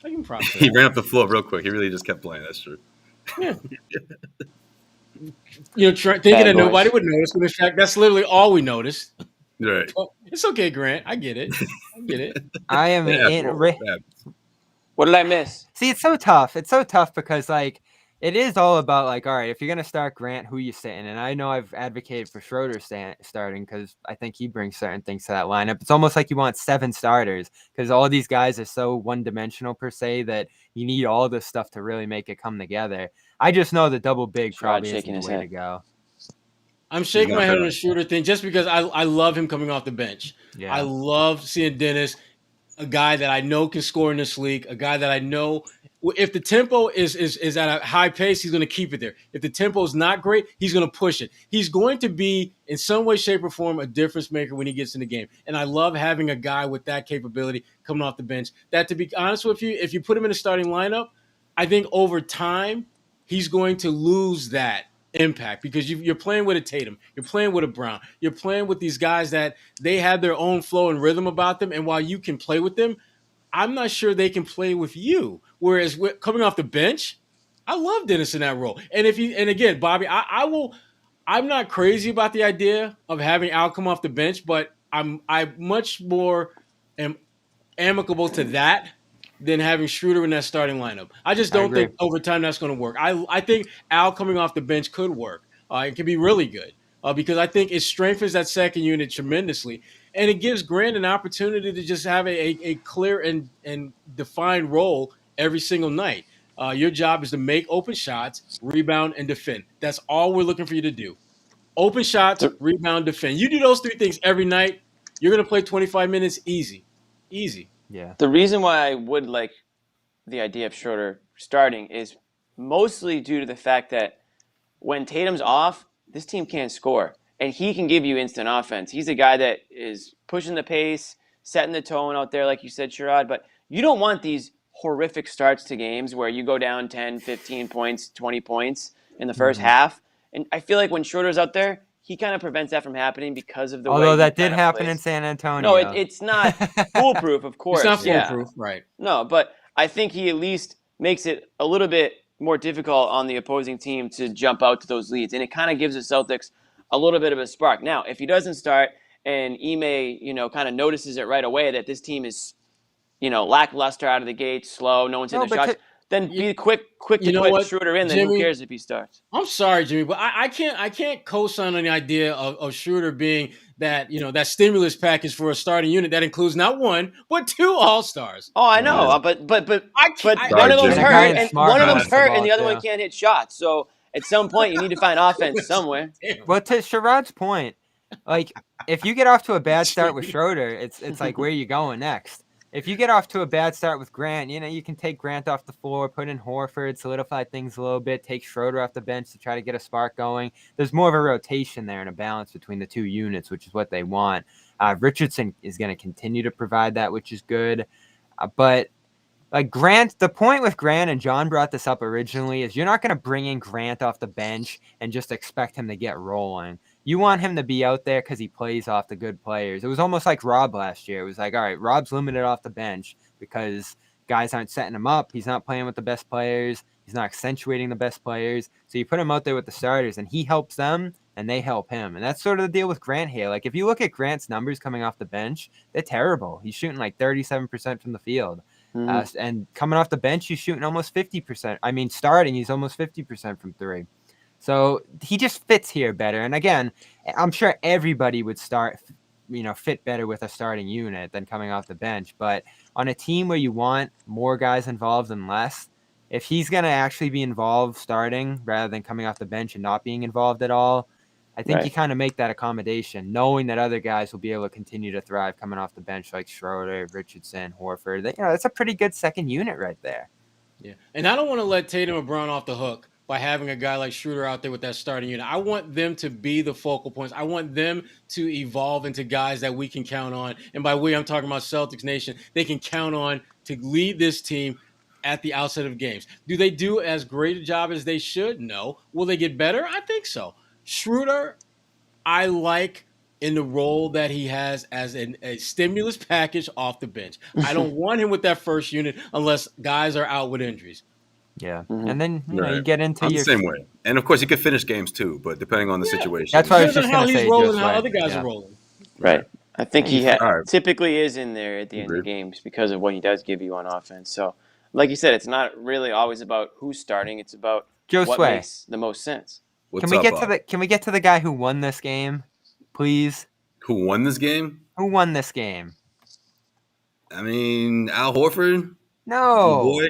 A: He ran up the floor real quick. He really just kept playing. That's true.
D: Yeah. Thinking that nobody would notice, when in fact, that's literally all we noticed.
A: Right.
D: Well, it's okay, Grant. I get it.
C: I am
B: What did I miss?
C: See, it's so tough. It's so tough because, like, It is all about, like, all right, if you're going to start Grant, who you sitting? And I know I've advocated for Schroeder starting because I think he brings certain things to that lineup. It's almost like you want 7 starters because all these guys are so one-dimensional per se that you need all this stuff to really make it come together. I just know the double big
B: Sherrod
C: probably isn't
B: shaking
C: the
B: his
C: way
B: head.
C: to go.
D: I'm shaking
A: not
D: my head
A: fair.
D: on the Schroeder thing just because I love him coming off the bench.
C: Yeah.
D: I love seeing Dennis, a guy that I know can score in this league, a guy that I know if the tempo is at a high pace, he's going to keep it there. If the tempo is not great, he's going to push it. He's going to be in some way, shape, or form a difference maker when he gets in the game. And I love having a guy with that capability coming off the bench. That, to be honest with you, if you put him in a starting lineup, I think over time he's going to lose that impact because you're playing with a Tatum, you're playing with a Brown, you're playing with these guys that they have their own flow and rhythm about them. And while you can play with them, I'm not sure they can play with you. Whereas coming off the bench, I love Dennis in that role. And again, Bobby, I'm not crazy about the idea of having Al come off the bench, but I much more am amicable to that than having Schroeder in that starting lineup. I just
C: I
D: don't
C: agree.
D: think over time that's going to work. I think Al coming off the bench could work. It could be really good because I think it strengthens that second unit tremendously. And it gives Grant an opportunity to just have a clear and defined role every single night. Your job is to make open shots, rebound, and defend. That's all we're looking for you to do. Open shots, rebound, defend. You do those 3 things every night, you're going to play 25 minutes easy. Easy.
C: Yeah.
B: The reason why I would like the idea of Schroeder starting is mostly due to the fact that when Tatum's off, this team can't score. And he can give you instant offense. He's a guy that is pushing the pace, setting the tone out there, like you said, Sherrod. But you don't want these horrific starts to games where you go down 10, 15 points, 20 points in the first half. And I feel like when Schroeder's out there, he kind of prevents that from happening because of the way
C: Although
B: he
C: that did
B: kind of
C: happen
B: plays.
C: in San Antonio.
B: No, it's not foolproof, of course.
D: It's not
B: yeah.
D: foolproof, right?
B: No, but I think he at least makes it a little bit more difficult on the opposing team to jump out to those leads, and it kind of gives the Celtics a little bit of a spark. Now, if he doesn't start and Ime, kind of notices it right away that this team is, lackluster out of the gate, slow, no one's hitting the shots, then be quick to
D: you know
B: put
D: what,
B: Schroeder in. Then
D: Jimmy?
B: who cares if he starts?
D: I'm sorry, Jimmy, but I can't co-sign on the idea of Schroeder being that that stimulus package for a starting unit that includes not 1 but 2 All-Stars.
B: Oh, I know, but
D: I
B: one of them's
A: Jimmy.
B: hurt, and
C: Smart
B: one of them's
C: runs the
B: hurt,
C: ball,
B: and the other
C: too.
B: one can't hit shots. So at some point, you need to find offense somewhere.
C: Well, to Sherrod's point, like if you get off to a bad start with Schroeder, it's like where are you going next? If you get off to a bad start with Grant, you can take Grant off the floor, put in Horford, solidify things a little bit, take Schroeder off the bench to try to get a spark going. There's more of a rotation there and a balance between the 2 units, which is what they want. Richardson is going to continue to provide that, which is good. But like Grant, the point with Grant, and John brought this up originally, is you're not going to bring in Grant off the bench and just expect him to get rolling. You want him to be out there because he plays off the good players. It was almost like Rob last year. It was like, all right, Rob's limited off the bench because guys aren't setting him up. He's not playing with the best players. He's not accentuating the best players. So you put him out there with the starters, and he helps them, and they help him. And that's sort of the deal with Grant here. Like, if you look at Grant's numbers coming off the bench, they're terrible. He's shooting like 37% from the field. And coming off the bench, he's shooting almost 50%. I mean, starting, he's almost 50% from 3. So he just fits here better. And again, I'm sure everybody would fit better with a starting unit than coming off the bench. But on a team where you want more guys involved than less, if he's going to actually be involved starting rather than coming off the bench and not being involved at all, I think you kind of make that accommodation, knowing that other guys will be able to continue to thrive coming off the bench like Schroeder, Richardson, Horford. That's a pretty good second unit right there.
D: Yeah, and I don't want to let Tatum or Brown off the hook by having a guy like Schroeder out there with that starting unit. I want them to be the focal points. I want them to evolve into guys that we can count on. And by we, I'm talking about Celtics Nation. They can count on to lead this team at the outset of games. Do they do as great a job as they should? No. Will they get better? I think so. Schroeder, I like in the role that he has as a stimulus package off the bench. I don't want him with that first unit unless guys are out with injuries.
C: Yeah, and then you get into
A: the same way, and of course he could finish games too, but depending on the situation.
C: That's why I was just
D: how
C: going to
D: he's
C: say
D: rolling, how other guys are rolling.
B: Right. I think he
A: Right.
B: typically is in there at the end of the games because of what he does give you on offense. So, like you said, it's not really always about who's starting. It's about
C: Joe
B: what
C: Sway.
B: makes the most sense.
A: What's up, Bob?
C: Can we get to the guy who won this game, please?
A: Who won this game?
C: Who won this game?
A: I mean, Al Horford?
C: No.
A: Boy?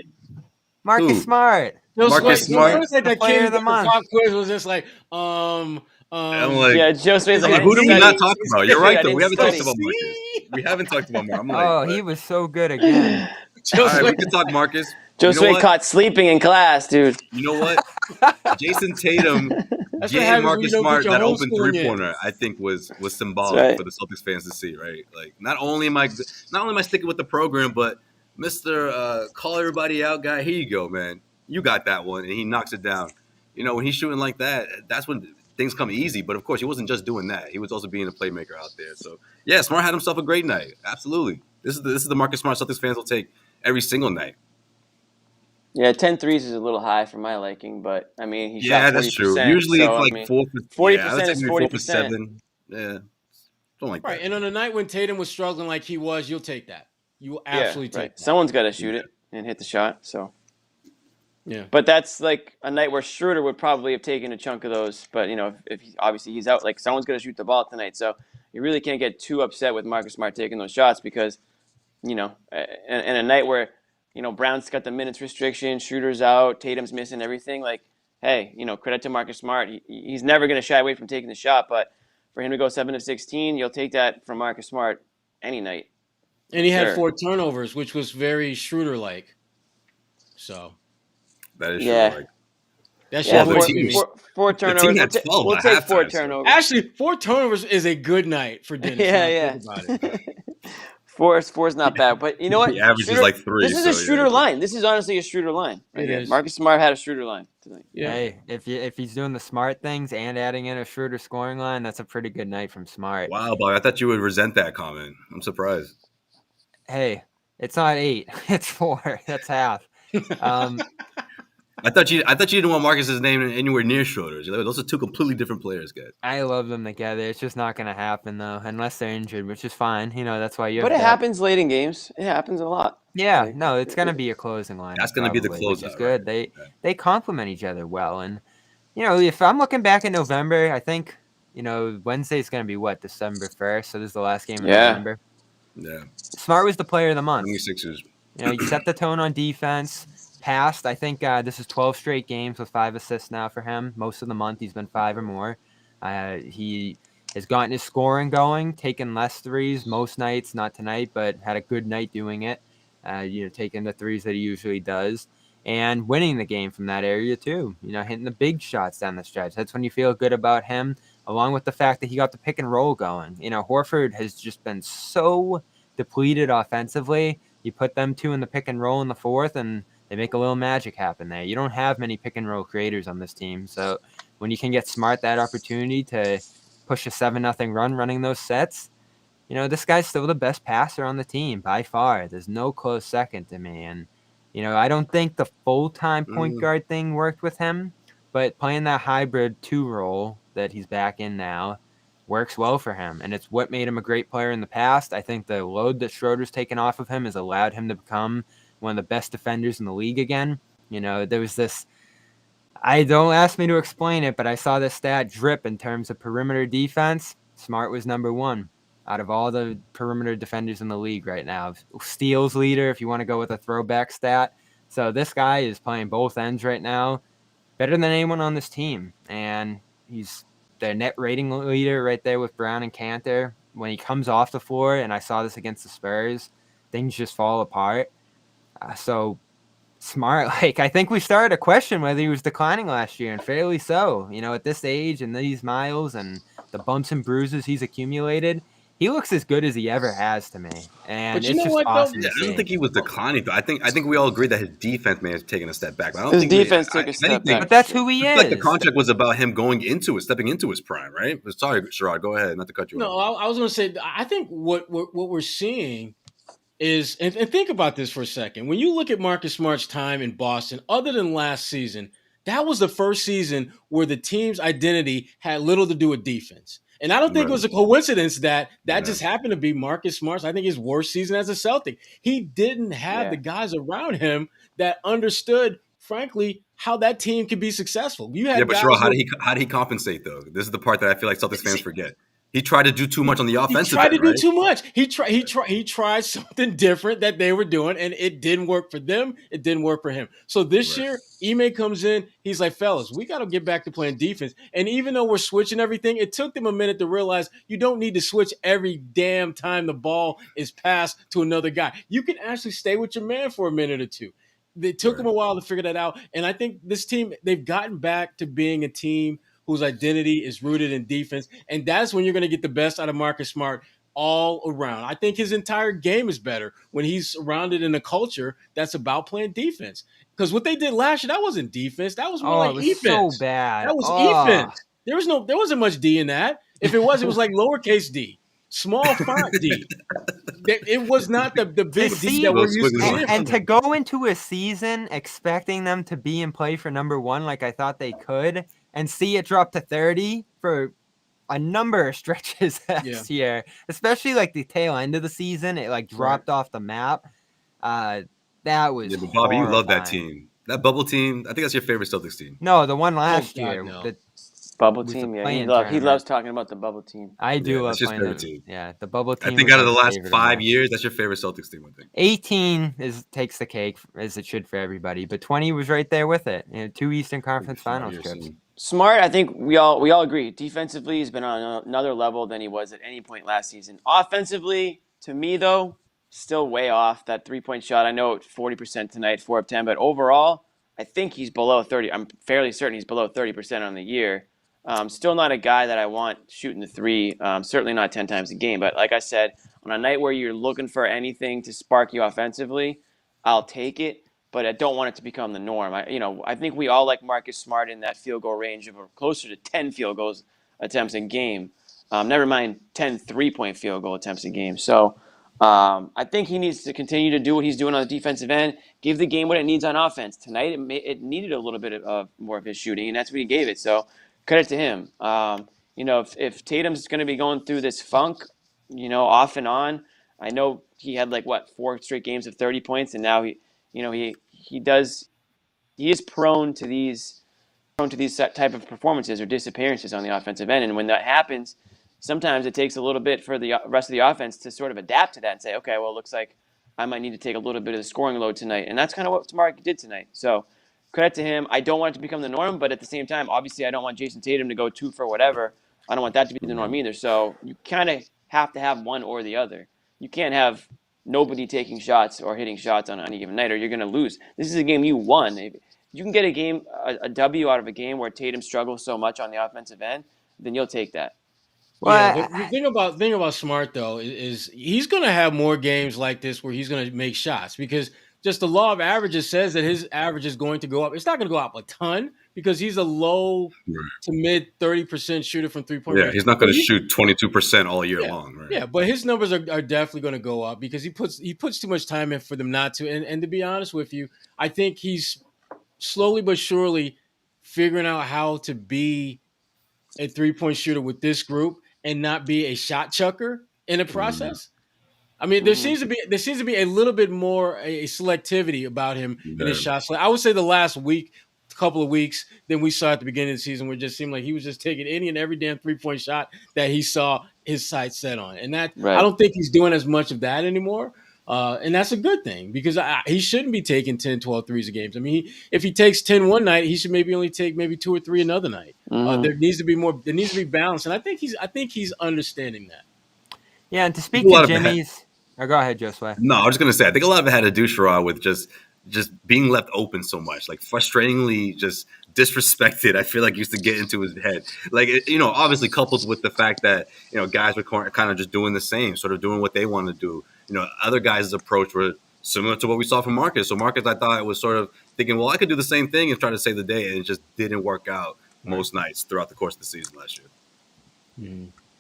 C: Marcus
A: Who?
C: Smart.
A: Marcus Smart?
D: It's like
C: The
D: that
C: player
D: kid
C: of the
D: in the
C: month.
D: pop quiz was just like,
A: I'm like,
B: Yeah, Joe Sway's like, I
A: who
B: didn't
A: do we not
B: study.
A: talk about? You're right,
B: I
A: though. We
B: didn't
A: haven't talked
B: study.
A: about Marcus. We haven't talked about Marcus. I'm like,
C: Oh,
A: what?
C: he was so good again.
A: All right, we can talk Marcus.
B: Joe
A: You know
B: Sway
A: what?
B: caught sleeping in class, dude.
A: You know what? Jason Tatum
D: That's what
A: gave
D: happens when
A: Marcus
D: you don't
A: Smart
D: get your
A: that open
D: homeschooling in.
A: three-pointer. I think was symbolic
B: right.
A: for the Celtics fans to see. Right? Like, not only am I sticking with the program, but Mr. Call everybody out guy. Here you go, man. You got that one, and he knocks it down. You know, when he's shooting like that, that's when things come easy. But of course, he wasn't just doing that. He was also being a playmaker out there. So yeah, Smart had himself a great night. Absolutely. This is the Marcus Smart Celtics fans will take every single night.
B: Yeah, 10 threes is a little high for my liking, but I mean, he shot 40%.
A: That's true. Usually
B: so,
A: it's like
B: I mean,
A: 40%
B: I would say
A: is
B: maybe
A: 40 for
B: 40%.
A: 7. Yeah. Something like
D: Right,
A: that.
D: and on a night when Tatum was struggling like he was, you'll take that. You will absolutely take that.
B: Someone's got to shoot it and hit the shot. So,
D: yeah.
B: But that's like a night where Schroeder would probably have taken a chunk of those. But if obviously he's out, like someone's going to shoot the ball tonight. So you really can't get too upset with Marcus Smart taking those shots because, in a night where Brown's got the minutes restriction, Schroeder's out, Tatum's missing everything. Like, hey, credit to Marcus Smart. He's never going to shy away from taking the shot. But for him to go 7 of 16, you'll take that from Marcus Smart any night.
D: And he had 4 turnovers, which was very Schroeder-like. So
A: that is true.
B: Yeah.
A: Like,
D: that
B: four turnovers.
A: The team had 12
B: we'll
A: at
B: take 4
A: halftime,
B: turnovers.
D: Actually, 4 turnovers is a good night for Dennis.
B: Yeah.
D: Think about it.
B: Four's not bad, but you know what?
A: The average is like 3.
B: This is a Schroeder line. This is honestly a Schroeder line. Right here.
D: Is.
B: Marcus Smart had a Schroeder line tonight.
D: Yeah.
C: Hey, if he's doing the Smart things and adding in a Schroeder scoring line, that's a pretty good night from Smart.
A: Wow, Bob, I thought you would resent that comment. I'm surprised.
C: Hey, it's not 8, it's 4. That's half.
A: I thought you didn't want Marcus's name anywhere near Schroeder's. Those are two completely different players, guys.
C: I love them together. It's just not going to happen though, unless they're injured, which is fine. That's why you.
B: But it happens late in games. It happens a lot.
C: Yeah, no, it's going to be a closing line.
A: That's going to be the
C: closeout, which is good.
A: Right?
C: They complement each other well, and if I'm looking back in November, I think Wednesday's going to be December 1st. So this is the last game of November.
A: Yeah.
C: Smart was the player of the month.
A: 76ers.
C: He set the tone on defense. Passed. I think this is 12 straight games with 5 assists now for him. Most of the month he's been 5 or more. He has gotten his scoring going, taken less threes most nights, not tonight, but had a good night doing it. Taking the threes that he usually does and winning the game from that area too. Hitting the big shots down the stretch. That's when you feel good about him, along with the fact that he got the pick and roll going. Horford has just been so depleted offensively. You put them 2 in the pick and roll in the fourth, and they make a little magic happen there. You don't have many pick and roll creators on this team. So when you can get Smart that opportunity to push a 7-0 run running those sets, this guy's still the best passer on the team by far. There's no close second to me. And, I don't think the full-time point guard thing worked with him, but playing that hybrid 2 role that he's back in now works well for him. And it's what made him a great player in the past. I think the load that Schroeder's taken off of him has allowed him to become one of the best defenders in the league again. There was this, don't ask me to explain it, but I saw this stat drip in terms of perimeter defense. Smart was number 1 out of all the perimeter defenders in the league right now. Steals leader, if you want to go with a throwback stat. So this guy is playing both ends right now, better than anyone on this team. And he's the net rating leader right there with Brown and Kanter. When he comes off the floor, and I saw this against the Spurs, things just fall apart. So Smart, I think we started to question whether he was declining last year, and fairly so. At this age and these miles and the bumps and bruises he's accumulated, he looks as good as he ever has to me. And it's just awesome to see.
A: I don't think he was declining, though. I think we all agree that his defense may have taken a step back. But I don't
B: His
A: think
B: defense took a step back.
C: But that's who he is.
A: Like the contract was about him stepping into his prime, right? Sorry, Sherrod, go ahead, not to cut you off.
D: No, I was going to say, I think what we're seeing is, and think about this for a second. When you look at Marcus Smart's time in Boston, other than last season, that was the first season where the team's identity had little to do with defense. And I don't think it was a coincidence that just happened to be Marcus Smart's, I think, his worst season as a Celtic. He didn't have the guys around him that understood frankly, how that team can be successful. You
A: Yeah,
D: had
A: but
D: guys.
A: Sherrod, how did he compensate though? This is the part that I feel like Celtics fans forget. He tried to do too much on the
D: He
A: offensive
D: tried to
A: end,
D: do
A: right?
D: too much. He tried something different that they were doing, and it didn't work for them. It didn't work for him. So this
A: Right.
D: year, Ime comes in. He's like, fellas, we got to get back to playing defense. And even though we're switching everything, it took them a minute to realize you don't need to switch every damn time the ball is passed to another guy. You can actually stay with your man for a minute or two. It took them a while to figure that out. And I think this team, they've gotten back to being a team whose identity is rooted in defense. And that's when you're going to get the best out of Marcus Smart all around. I think his entire game is better when he's surrounded in a culture that's about playing defense. Because what they did last year, that wasn't defense. That was more like
C: it was so
D: offense.
C: bad.
D: That was offense. There wasn't much D in that. If it was like lowercase D, small font D. It was not the big D that we're used to seeing.
C: And to go into a season expecting them to be in play for number one, like I thought they could, and see it drop to 30 for a number of stretches last year, especially like the tail end of the season, it like dropped off the map. That was
A: but Bobby, you love that team. That bubble team, I think that's your favorite Celtics team.
C: No, the one last year.
D: No.
C: The
B: bubble team, yeah. He loves talking about the bubble team.
C: I do love
A: playing
C: the team. Yeah, the bubble team.
A: I think out of the last 5 years, that's your favorite Celtics team, I think.
C: 18 takes the cake, as it should for everybody, but 20 was right there with it. 2 Eastern Conference Finals trips.
B: Smart, I think we all agree. Defensively, he's been on another level than he was at any point last season. Offensively, to me though, still way off. That 3-point shot, I know 40% tonight, 4 of 10, but overall, I think he's below 30. I'm fairly certain he's below 30% on the year. Still not a guy that I want shooting the three. Certainly not 10 times a game. But like I said, on a night where you're looking for anything to spark you offensively, I'll take it. But I don't want it to become the norm. I think we all like Marcus Smart in that field goal range of closer to 10 field goals attempts a game. Never mind 10 3-point field goal attempts a game. So I think he needs to continue to do what he's doing on the defensive end. Give the game what it needs on offense. Tonight it needed a little bit of more of his shooting, and that's what he gave it. So credit to him. If Tatum's going to be going through this funk, off and on, I know he had 4 straight games of 30 points, and now he is prone to these type of performances or disappearances on the offensive end. And when that happens, sometimes it takes a little bit for the rest of the offense to sort of adapt to that and say, okay, well, it looks like I might need to take a little bit of the scoring load tonight. And that's kind of what Smart did tonight. So credit to him. I don't want it to become the norm, but at the same time, obviously I don't want Jason Tatum to go 2 for whatever. I don't want that to be the norm either. So you kind of have to have one or the other. You can't have nobody taking shots or hitting shots on any given night, or you're going to lose. This is a game you won. If you can get a W out of a game where Tatum struggles so much on the offensive end, then you'll take that.
D: Well, the thing about Smart though is he's going to have more games like this where he's going to make shots because just the law of averages says that his average is going to go up. It's not going to go up a ton because he's a low to mid 30% shooter from 3-point range.
A: Yeah, he's not going to shoot 22% all year long. Right?
D: Yeah, but his numbers are definitely going to go up because he puts too much time in for them not to. And to be honest with you, I think he's slowly but surely figuring out how to be a 3-point shooter with this group and not be a shot chucker in the process. I mean, there seems to be a little bit more a selectivity about him in his shots. I would say the last couple of weeks than we saw at the beginning of the season, where it just seemed like he was just taking any and every damn 3-point shot that he saw his sights set on. And that I don't think he's doing as much of that anymore. And that's a good thing because he shouldn't be taking 10, 12 threes a game. I mean, if he takes 10 one night, he should only take 2 or 3 another night. There needs to be more. There needs to be balance, and I think he's understanding that.
C: Yeah, and to speak to Jimmy's. Go ahead, Josue.
A: No, I was just gonna say I think a lot of it had to do, Sherrod, with just being left open so much, frustratingly just disrespected. I feel like used to get into his head, obviously coupled with the fact that guys were kind of just doing the same, sort of doing what they want to do. Other guys' approach were similar to what we saw from Marcus. So Marcus, I thought, was sort of thinking, well, I could do the same thing and try to save the day, and it just didn't work out most nights throughout the course of the season last year.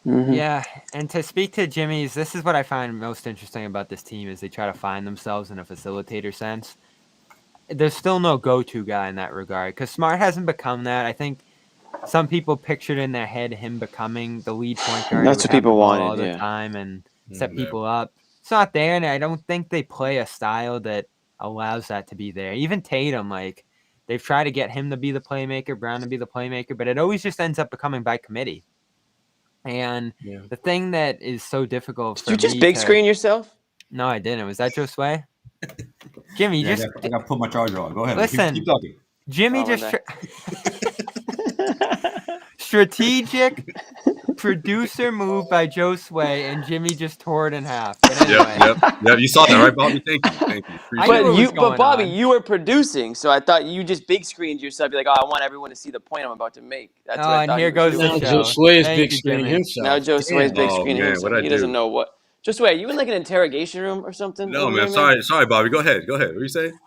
C: Yeah, and to speak to Jimmy's, this is what I find most interesting about this team is they try to find themselves in a facilitator sense. There's still no go-to guy in that regard because Smart hasn't become that. I think some people pictured in their head him becoming the lead point guard.
B: That's what people wanted
C: all the time and set people up. It's not there, and I don't think they play a style that allows that to be there. Even Tatum, They've tried to get him to be the playmaker, Brown to be the playmaker, but it always just ends up becoming by committee. And the thing that is so difficult for me
B: Did you just big screen yourself?
C: No, I didn't. Was that Joe Sway? Jimmy,
E: I got to put my charger on. Go ahead.
C: Listen,
E: keep talking.
C: Jimmy strategic producer move by Joe Sway, and Jimmy just tore it in half. But anyway.
A: Yep. You saw that, right, Bobby? Thank you.
B: But Bobby, you were producing, so I thought you just big screened yourself. You're like, I want everyone to see the point I'm about to make. That's what I thought.
C: And here goes the show.
D: Joe Sway is big screening himself.
B: Now Joe Sway is big screening himself. He doesn't know what. Just wait, you in like an interrogation room or something?
A: No, man. Sorry, Bobby. Go ahead. What were you saying?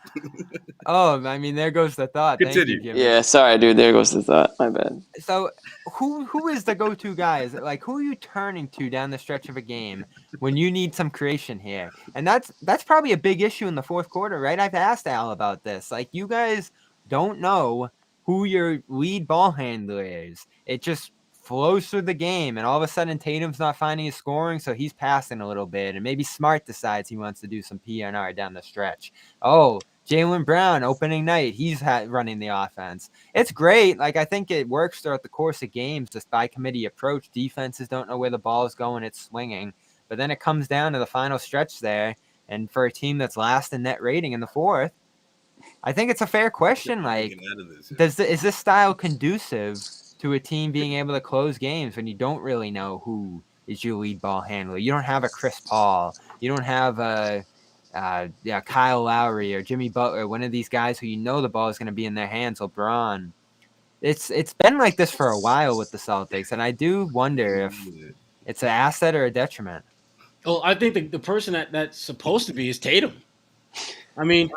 C: There goes the thought.
A: Continue.
C: Thank you,
B: yeah, sorry, dude. There goes the thought. My bad.
C: So, who is the go-to guy? Is it like who are you turning to down the stretch of a game when you need some creation here? And that's probably a big issue in the fourth quarter, right? I've asked Al about this. Like, you guys don't know who your lead ball handler is. It just flows through the game, and all of a sudden Tatum's not finding his scoring, so he's passing a little bit, and maybe Smart decides he wants to do some PNR down the stretch. Oh, Jaylen Brown, opening night, he's running the offense. It's great. Like, I think it works throughout the course of games, this by-committee approach. Defenses don't know where the ball is going. It's swinging. But then it comes down to the final stretch there, and for a team that's last in net rating in the fourth, I think it's a fair question. Like, is this style conducive to a team being able to close games when you don't really know who is your lead ball handler? You don't have a Chris Paul. You don't have a Kyle Lowry or Jimmy Butler, one of these guys who you know the ball is going to be in their hands, LeBron. It's been like this for a while with the Celtics, and I do wonder if it's an asset or a detriment.
D: Well, I think the person that's supposed to be is Tatum. I mean,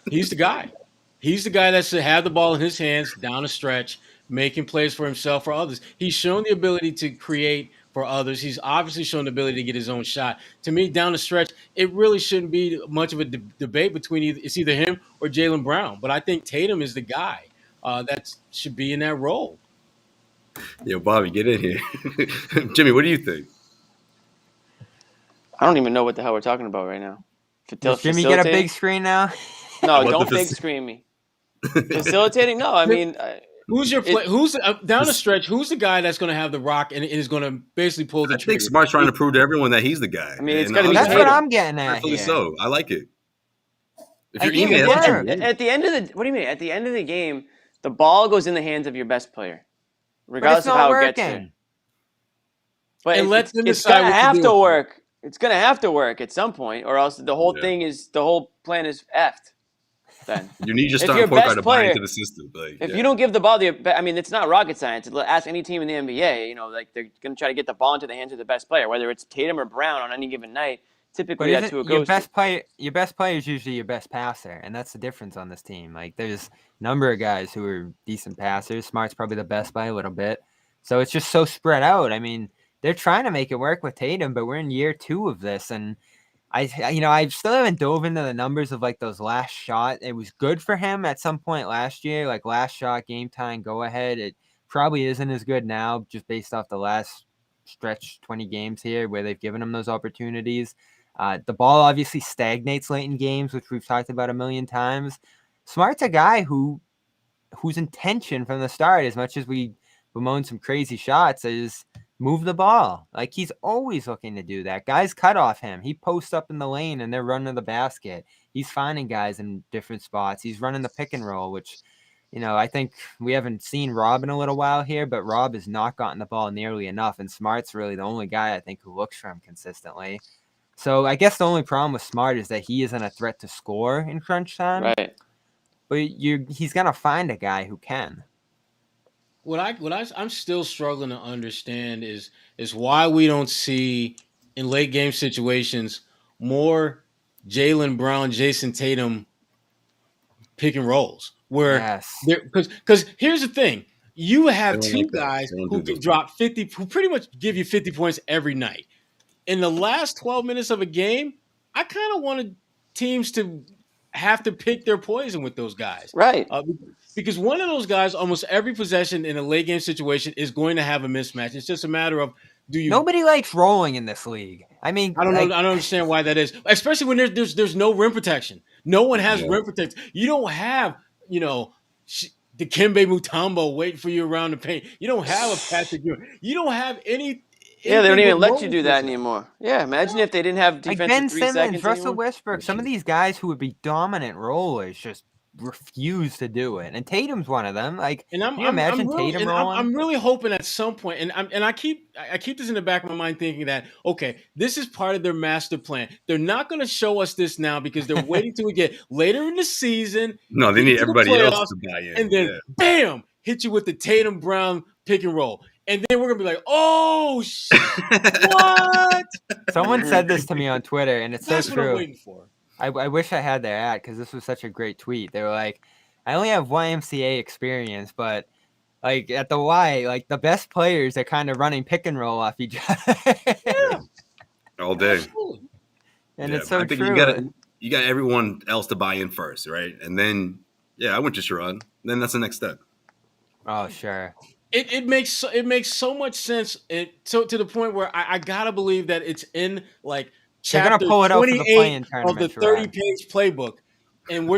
D: he's the guy. He's the guy that should have the ball in his hands down the stretch, making plays for himself, for others. He's shown the ability to create for others. He's obviously shown the ability to get his own shot. To me, down the stretch, it really shouldn't be much of a debate between it's either him or Jaylen Brown. But I think Tatum is the guy that should be in that role.
A: Yo, Bobby, get in here. Jimmy, what do you think?
B: I don't even know what the hell we're talking about right now.
C: Does Jimmy get a big screen now?
B: No, don't big screen me. Facilitating? No, I mean...
D: Who's your play? Who's down the stretch? Who's the guy that's going to have the rock and is going to basically pull the trigger?
A: I think Smart's trying to prove to everyone that he's the guy.
B: I mean, it's got to be.
C: That's what I'm getting at.
A: So I like it.
B: If you're at the end of the, what do you mean? At the end of the game, the ball goes in the hands of your best player, regardless of how it gets there. But it's going to have to work. It's going to have to work at some point, or else the whole plan is effed. Then
A: you need your starting point guard to buy into the system.
B: If you don't give the ball it's not rocket science. Ask any team in the NBA. Like they're going to try to get the ball into the hands of the best player, whether it's Tatum or Brown on any given night. Typically, that's who it goes to.
C: Your best player is usually your best passer, and that's the difference on this team. Like, there's a number of guys who are decent passers. Smart's probably the best by a little bit. So it's just so spread out. I mean, they're trying to make it work with Tatum, but we're in year 2 of this, and I still haven't dove into the numbers of like those last shot. It was good for him at some point last year, like last shot, game time, go ahead. It probably isn't as good now, just based off the last stretch 20 games here where they've given him those opportunities. The ball obviously stagnates late in games, which we've talked about a million times. Smart's a guy whose intention from the start, as much as we bemoan some crazy shots, is move the ball. Like, he's always looking to do that. Guys cut off him. He posts up in the lane and they're running to the basket. He's finding guys in different spots. He's running the pick and roll, which, I think we haven't seen Rob in a little while here, but Rob has not gotten the ball nearly enough. And Smart's really the only guy I think who looks for him consistently. So I guess the only problem with Smart is that he isn't a threat to score in crunch time.
B: Right.
C: But he's going to find a guy who can.
D: What I'm still struggling to understand is why we don't see in late game situations more Jaylen Brown, Jason Tatum pick and rolls where because here's the thing, you have two guys who can drop 50, who pretty much give you 50 points every night. In the last 12 minutes of a game, I kind of wanted teams to have to pick their poison with those guys,
B: right?
D: Because one of those guys, almost every possession in a late game situation, is going to have a mismatch. It's just a matter of
C: Nobody likes rolling in this league. I mean,
D: I don't know. I don't understand why that is, especially when there's no rim protection. No one has rim protection. You don't have Dikembe Mutombo waiting for you around the paint. You don't have a Patrick Ewing. You don't have anything.
B: Yeah, they don't even
D: but
B: let you
D: moments
B: do that
D: like
B: anymore. Yeah, imagine if they didn't have
C: Like
B: defense for
C: Ben
B: 3
C: Simmons,
B: seconds
C: Russell
B: anymore.
C: Westbrook, some of these guys who would be dominant rollers just refuse to do it. And Tatum's one of them. Like,
D: And
C: can you imagine Tatum rolling?
D: I'm really hoping at some point, and I keep this in the back of my mind, thinking that okay, this is part of their master plan. They're not going to show us this now because they're waiting till we get later in the season,
A: No, they
D: get
A: need
D: into the
A: everybody else
D: playoffs,
A: to buy in.
D: and then bam, hit you with the Tatum Brown pick and roll, and then we're gonna be like, oh, what?
C: Someone said this to me on Twitter, and it's
D: That's
C: so
D: what I'm
C: true.
D: waiting for.
C: I wish I had their ad because this was such a great tweet. They were like, I only have YMCA experience, but like at the Y, like the best players are kind of running pick and roll off each other.
D: Yeah,
A: all day.
D: absolutely.
C: And
A: Yeah,
C: it's so
A: I think
C: true.
A: you got everyone else to buy in first, right? And then I went to Sherrod. Then that's the next step.
C: Oh, sure.
D: It makes so much sense. So to the point where I gotta believe that it's in like
C: They're gonna
D: chapter
C: pull it out for the
D: 28
C: play-in
D: of the
C: tournament, Sherrod.
D: 30-page playbook, and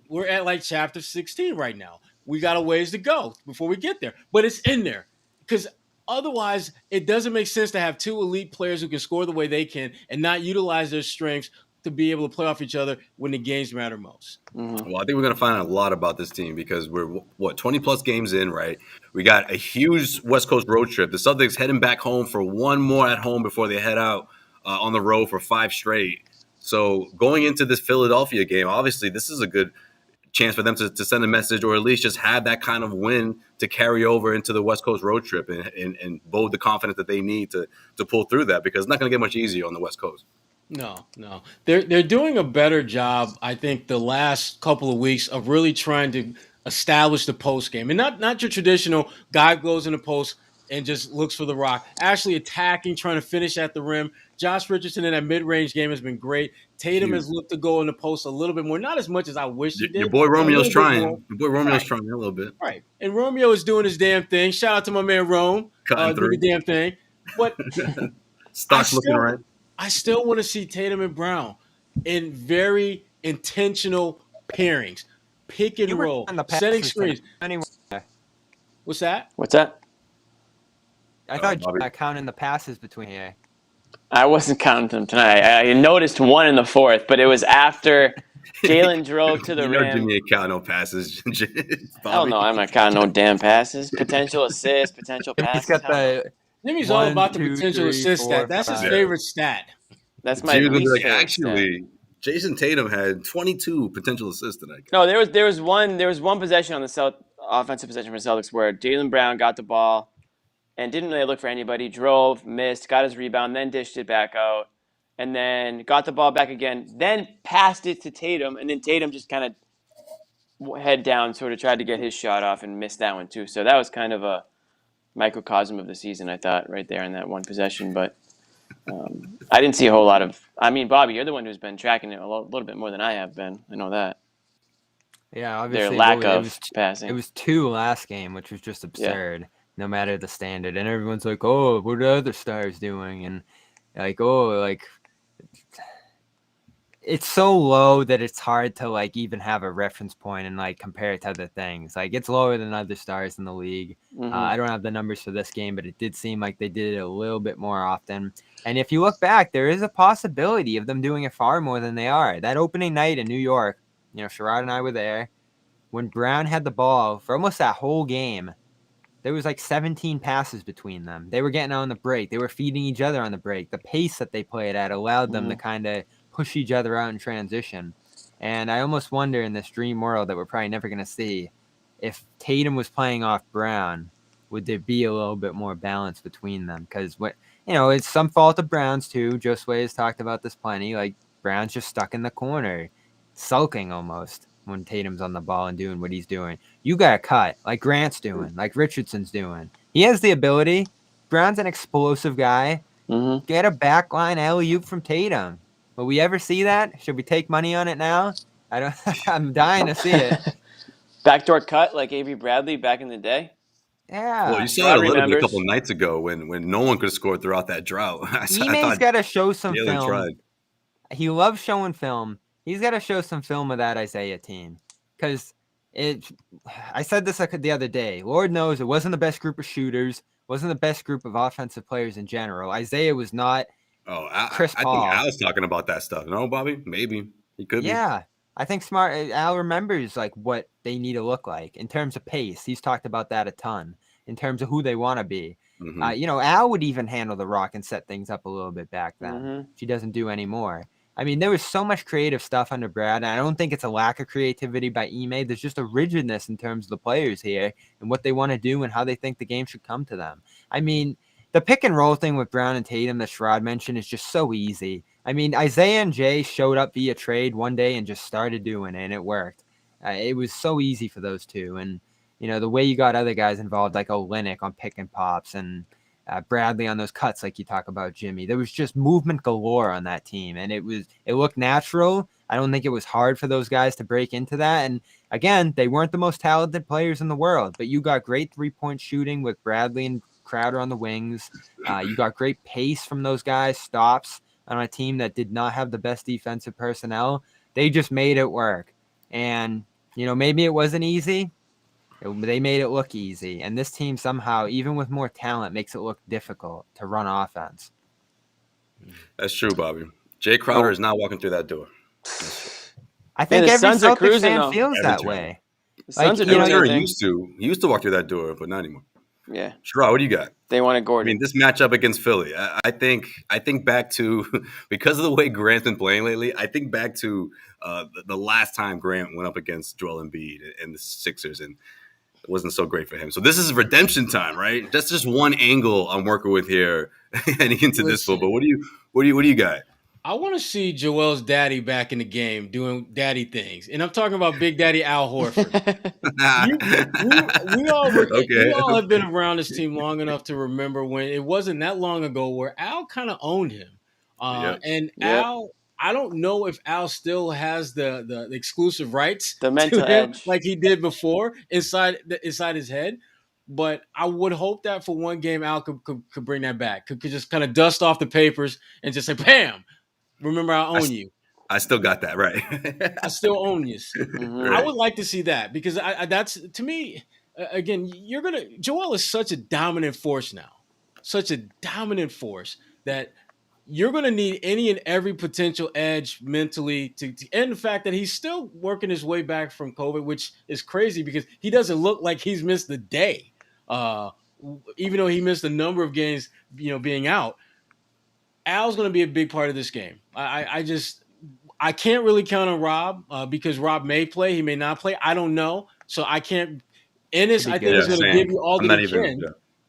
D: we're at like chapter 16 right now. We got a ways to go before we get there, but it's in there because otherwise it doesn't make sense to have two elite players who can score the way they can and not utilize their strengths to be able to play off each other when the games matter most.
B: Mm-hmm.
A: Well, I think we're going to find out a lot about this team because we're 20 plus games in, right? We got a huge West Coast road trip. The Celtics heading back home for one more at home before they head out on the road for 5 straight. So going into this Philadelphia game, obviously this is a good chance for them to send a message or at least just have that kind of win to carry over into the West Coast road trip and bode the confidence that they need to pull through that because it's not going to get much easier on the West Coast.
D: No. They're doing a better job, I think, the last couple of weeks of really trying to establish the post game. And not your traditional guy goes in the post and just looks for the rock. Actually attacking, trying to finish at the rim. Josh Richardson in that mid-range game has been great. Tatum has looked to go in the post a little bit more, not as much as I wish he did.
A: Your boy Romeo's trying.
D: More.
A: Your boy Romeo's
D: Right.
A: trying a little bit.
D: Right. And Romeo is doing his damn thing. Shout out to my man Rome.
A: Cutting
D: Doing
A: through.
D: the damn thing. But
A: Stock's looking right.
D: I still want to see Tatum and Brown in very intentional pairings, pick and roll, setting screens.
C: Anyway,
D: What's that?
B: What's that?
C: I thought
A: Bobby.
C: counting the passes between here.
B: I wasn't counting them tonight. I noticed one in the fourth, but it was after Jalen drove to the rim.
A: Jimmy ain't count no passes.
B: Hell no, I'm not counting no damn passes. Potential assists, potential passes.
C: He's got the
D: Jimmy's all
C: 1,
D: about the
C: 2,
D: potential
C: 3,
D: assist
C: 4,
D: stat. That's his
C: 5.
D: favorite stat.
B: That's my
A: Jimmy was
B: least
A: like,
B: favorite
A: actually,
B: stat.
A: Jason Tatum had 22 potential assists tonight.
B: No, there was one possession on the offensive possession for the Celtics where Jaylen Brown got the ball and didn't really look for anybody. Drove, missed, got his rebound, then dished it back out, and then got the ball back again. Then passed it to Tatum, and then Tatum just kind of head down, sort of tried to get his shot off and missed that one too. So that was kind of a microcosm of the season, I thought, right there in that one possession. But I didn't see a whole lot of. I mean, Bobby, you're the one who's been tracking it a little bit more than I have been. I know that.
C: Yeah, obviously
B: Their lack of passing.
C: It was 2 last game, which was just absurd, no matter the standard. And everyone's like, "Oh, what are the other stars doing?" And like, "Oh, like." It's so low that it's hard to like even have a reference point and like compare it to other things. Like it's lower than other stars in the league.
B: Mm-hmm.
C: I don't have the numbers for this game, but it did seem like they did it a little bit more often. And if you look back, there is a possibility of them doing it far more than they are. That opening night in New York, Sherrod and I were there. When Brown had the ball for almost that whole game, there was like 17 passes between them. They were getting on the break. They were feeding each other on the break. The pace that they played at allowed them to kind of push each other out in transition. And I almost wonder in this dream world that we're probably never going to see, if Tatum was playing off Brown, would there be a little bit more balance between them? Because it's some fault of Brown's too. Josue has talked about this plenty. Like Brown's just stuck in the corner, sulking almost when Tatum's on the ball and doing what he's doing. You got to cut like Grant's doing, like Richardson's doing. He has the ability. Brown's an explosive guy.
B: Mm-hmm.
C: Get a backline alley-oop from Tatum. Will we ever see that? Should we take money on it now? I don't. I'm dying to see it.
B: Backdoor cut like Avery Bradley back in the day.
C: Yeah.
A: Well, you saw it a little bit a couple of nights ago when no one could score throughout that drought.
C: Ime's got to show some
A: Jalen
C: film.
A: tried.
C: He loves showing film. He's got to show some film of that Isaiah team because I said this the other day. Lord knows it wasn't the best group of shooters, wasn't the best group of offensive players in general. Isaiah was not.
A: Oh,
C: Chris
A: I think
C: Paul.
A: Al's talking about that stuff. No, Bobby? Maybe. He could be.
C: Yeah, I think Al remembers like what they need to look like in terms of pace. He's talked about that a ton in terms of who they want to be.
A: Mm-hmm.
C: Al would even handle the rock and set things up a little bit back then.
B: Mm-hmm.
C: She doesn't do anymore. I mean, there was so much creative stuff under Brad, and I don't think it's a lack of creativity by Ime. There's just a rigidness in terms of the players here and what they want to do and how they think the game should come to them. I mean, the pick and roll thing with Brown and Tatum that Sherrod mentioned is just so easy. I mean, Isaiah and Jay showed up via trade one day and just started doing it, and it worked. It was so easy for those two. And, the way you got other guys involved, like Olynyk on pick and pops and Bradley on those cuts, like you talk about Jimmy. There was just movement galore on that team, and it looked natural. I don't think it was hard for those guys to break into that. And again, they weren't the most talented players in the world, but you got great 3-point shooting with Bradley and Crowder on the wings. You got great pace from those guys, stops on a team that did not have the best defensive personnel. They just made it work. And, maybe it wasn't easy. They made it look easy. And this team somehow, even with more talent, makes it look difficult to run offense.
A: That's true, Bobby. Jay Crowder is not walking through that door.
C: I think every
B: Suns are
C: Celtics
B: cruising,
C: fan
B: though.
C: feels
A: Every
C: that
A: time.
C: way.
B: The Suns are
C: you know,
B: doing their
A: He
B: thing.
A: used to walk through that door, but not anymore.
B: Yeah.
A: Sherrod, what do you got?
B: They wanted
A: I
B: Gordon.
A: mean, this matchup against Philly, I think back to, because of the way Grant's been playing lately, I think back to the last time Grant went up against Joel Embiid and the Sixers, and it wasn't so great for him. So this is redemption time, right? That's just one angle I'm working with here heading into this one. But what do you got?
D: I want to see Joel's daddy back in the game doing daddy things, and I'm talking about Big Daddy Al Horford. We all have been around this team long enough to remember when it wasn't that long ago where Al kind of owned him. And Al, I don't know if Al still has the exclusive rights
B: The mental
D: to him
B: edge.
D: like he did before inside his head. But I would hope that for one game Al could bring that back. Could just kind of dust off the papers and just say, "Bam! Remember, I own you."
A: I still got that right.
D: I still own you.
B: Mhm.
D: I would like to see that because that's to me. Again, Joel is such a dominant force now, such a dominant force that you're gonna need any and every potential edge mentally to and the fact that he's still working his way back from COVID, which is crazy because he doesn't look like he's missed a day, even though he missed a number of games, being out. Al's going to be a big part of this game. I can't really count on Rob because Rob may play, he may not play. I don't know, so I can't. Ennis, I think, is going to give you all that he can,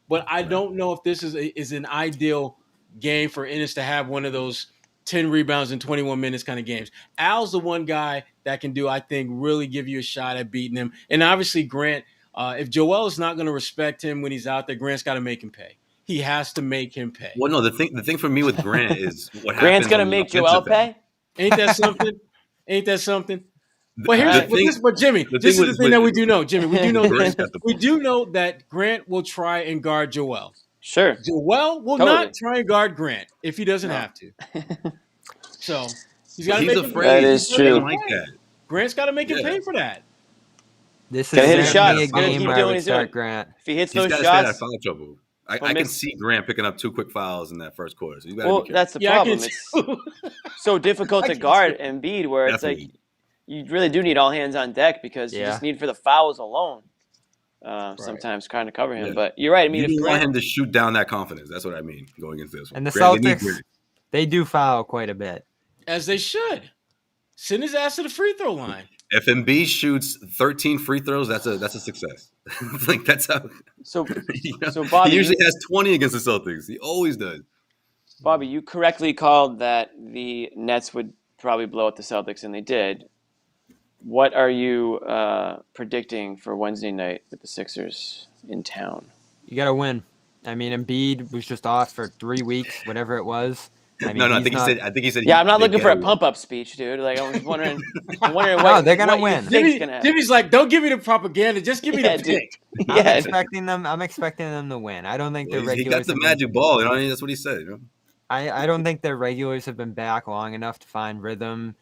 D: but I don't know if this is an ideal game for Ennis to have one of those 10 rebounds in 21 minutes kind of games. Al's the one guy that can I think, really give you a shot at beating him. And obviously, Grant, if Joel is not going to respect him when he's out there, Grant's got to make him pay. He has to make him pay.
A: Well, no, the thing for me with Grant is what
B: Grant's
A: happens
B: gonna make Joel pay.
D: Ain't that something? Ain't that something? But Jimmy, this is the thing that we do know. Jimmy, we do know this. We do know that Grant will try and guard Joel.
B: Sure.
D: Joel will not try and guard Grant if he doesn't have to. So he's got to make him pay.
B: That is true.
A: Like that.
D: Grant's got to make him pay for that.
C: This
B: is
C: hit
B: a shot.
C: A game where I would start Grant.
B: If he hits
A: He's
B: those
A: got to
B: shots,
A: stay out of foul trouble. I can see Grant picking up 2 quick fouls in that first quarter. So you got to be
B: that's the problem. It's so difficult to guard Embiid, where it's like you really do need all hands on deck because you just need for the fouls alone. Sometimes kind of cover him, but you're right. I mean,
A: you want him to shoot down that confidence. That's what I mean going into this one.
C: And the Celtics, they do foul quite a bit,
D: as they should. Send his ass to the free throw line.
A: If Embiid shoots 13 free throws, that's a success. Like that's how.
B: So Bobby,
A: he usually has 20 against the Celtics. He always does.
B: Bobby, you correctly called that the Nets would probably blow out the Celtics, and they did. What are you predicting for Wednesday night with the Sixers in town?
C: You got to win. I mean, Embiid was just off for 3 weeks, whatever it was. I mean,
A: I think he said.
B: Yeah, I'm not looking for a pump-up speech, dude. Like, I was wondering what.
C: No, they're gonna win.
D: Jimmy's like, don't give me the propaganda, just give me the pick.
C: I'm expecting them to win. I don't think their regulars.
A: He got the magic ball. That's what he said.
C: I don't think their regulars have been back long enough to find rhythm.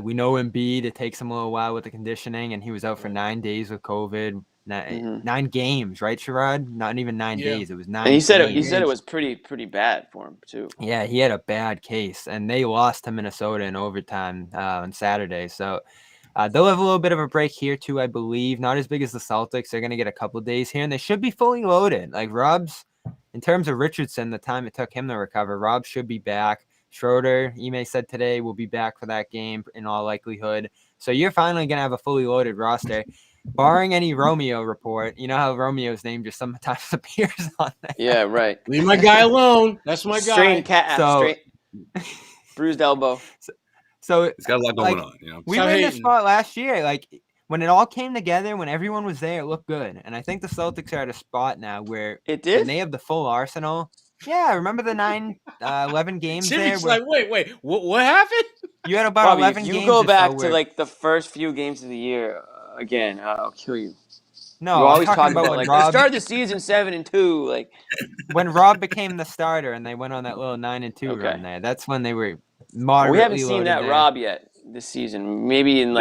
C: We know Embiid, it takes him a little while with the conditioning, and he was out for 9 days with COVID. 9 games, right, Sherrod? Not even 9 days. It was 9
B: And he said
C: games.
B: it was pretty bad for him too.
C: Yeah, he had a bad case, and they lost to Minnesota in overtime on Saturday. So they'll have a little bit of a break here too, I believe. Not as big as the Celtics. They're going to get a couple days here, and they should be fully loaded. Like Rob's, in terms of Richardson, the time it took him to recover, Rob should be back. Schroeder, Ime said today, will be back for that game in all likelihood. So you're finally going to have a fully loaded roster. Barring any Romeo report, you know how Romeo's name just sometimes appears on there.
B: Yeah, right.
D: Leave my guy alone. That's my guy.
B: Strained calf, bruised elbow.
C: So
A: it's got a lot going on. You know,
C: we were in this spot last year. Like when it all came together, when everyone was there, it looked good. And I think the Celtics are at a spot now where
B: it did.
C: When they have the full arsenal. Yeah, remember the 11 games
D: Jimmy's
C: there?
D: Wait, what happened?
C: You had about
B: Bobby,
C: 11
B: if
C: games.
B: You go back to like the first few games of the year again, I'll kill you.
C: No,
B: you always talk
C: about
B: like
C: Rob,
B: the start of the season 7-2, like
C: when Rob became the starter and they went on that little 9-2 run there. That's when they were moderately
B: we haven't seen that
C: there.
B: Rob yet this season. Maybe in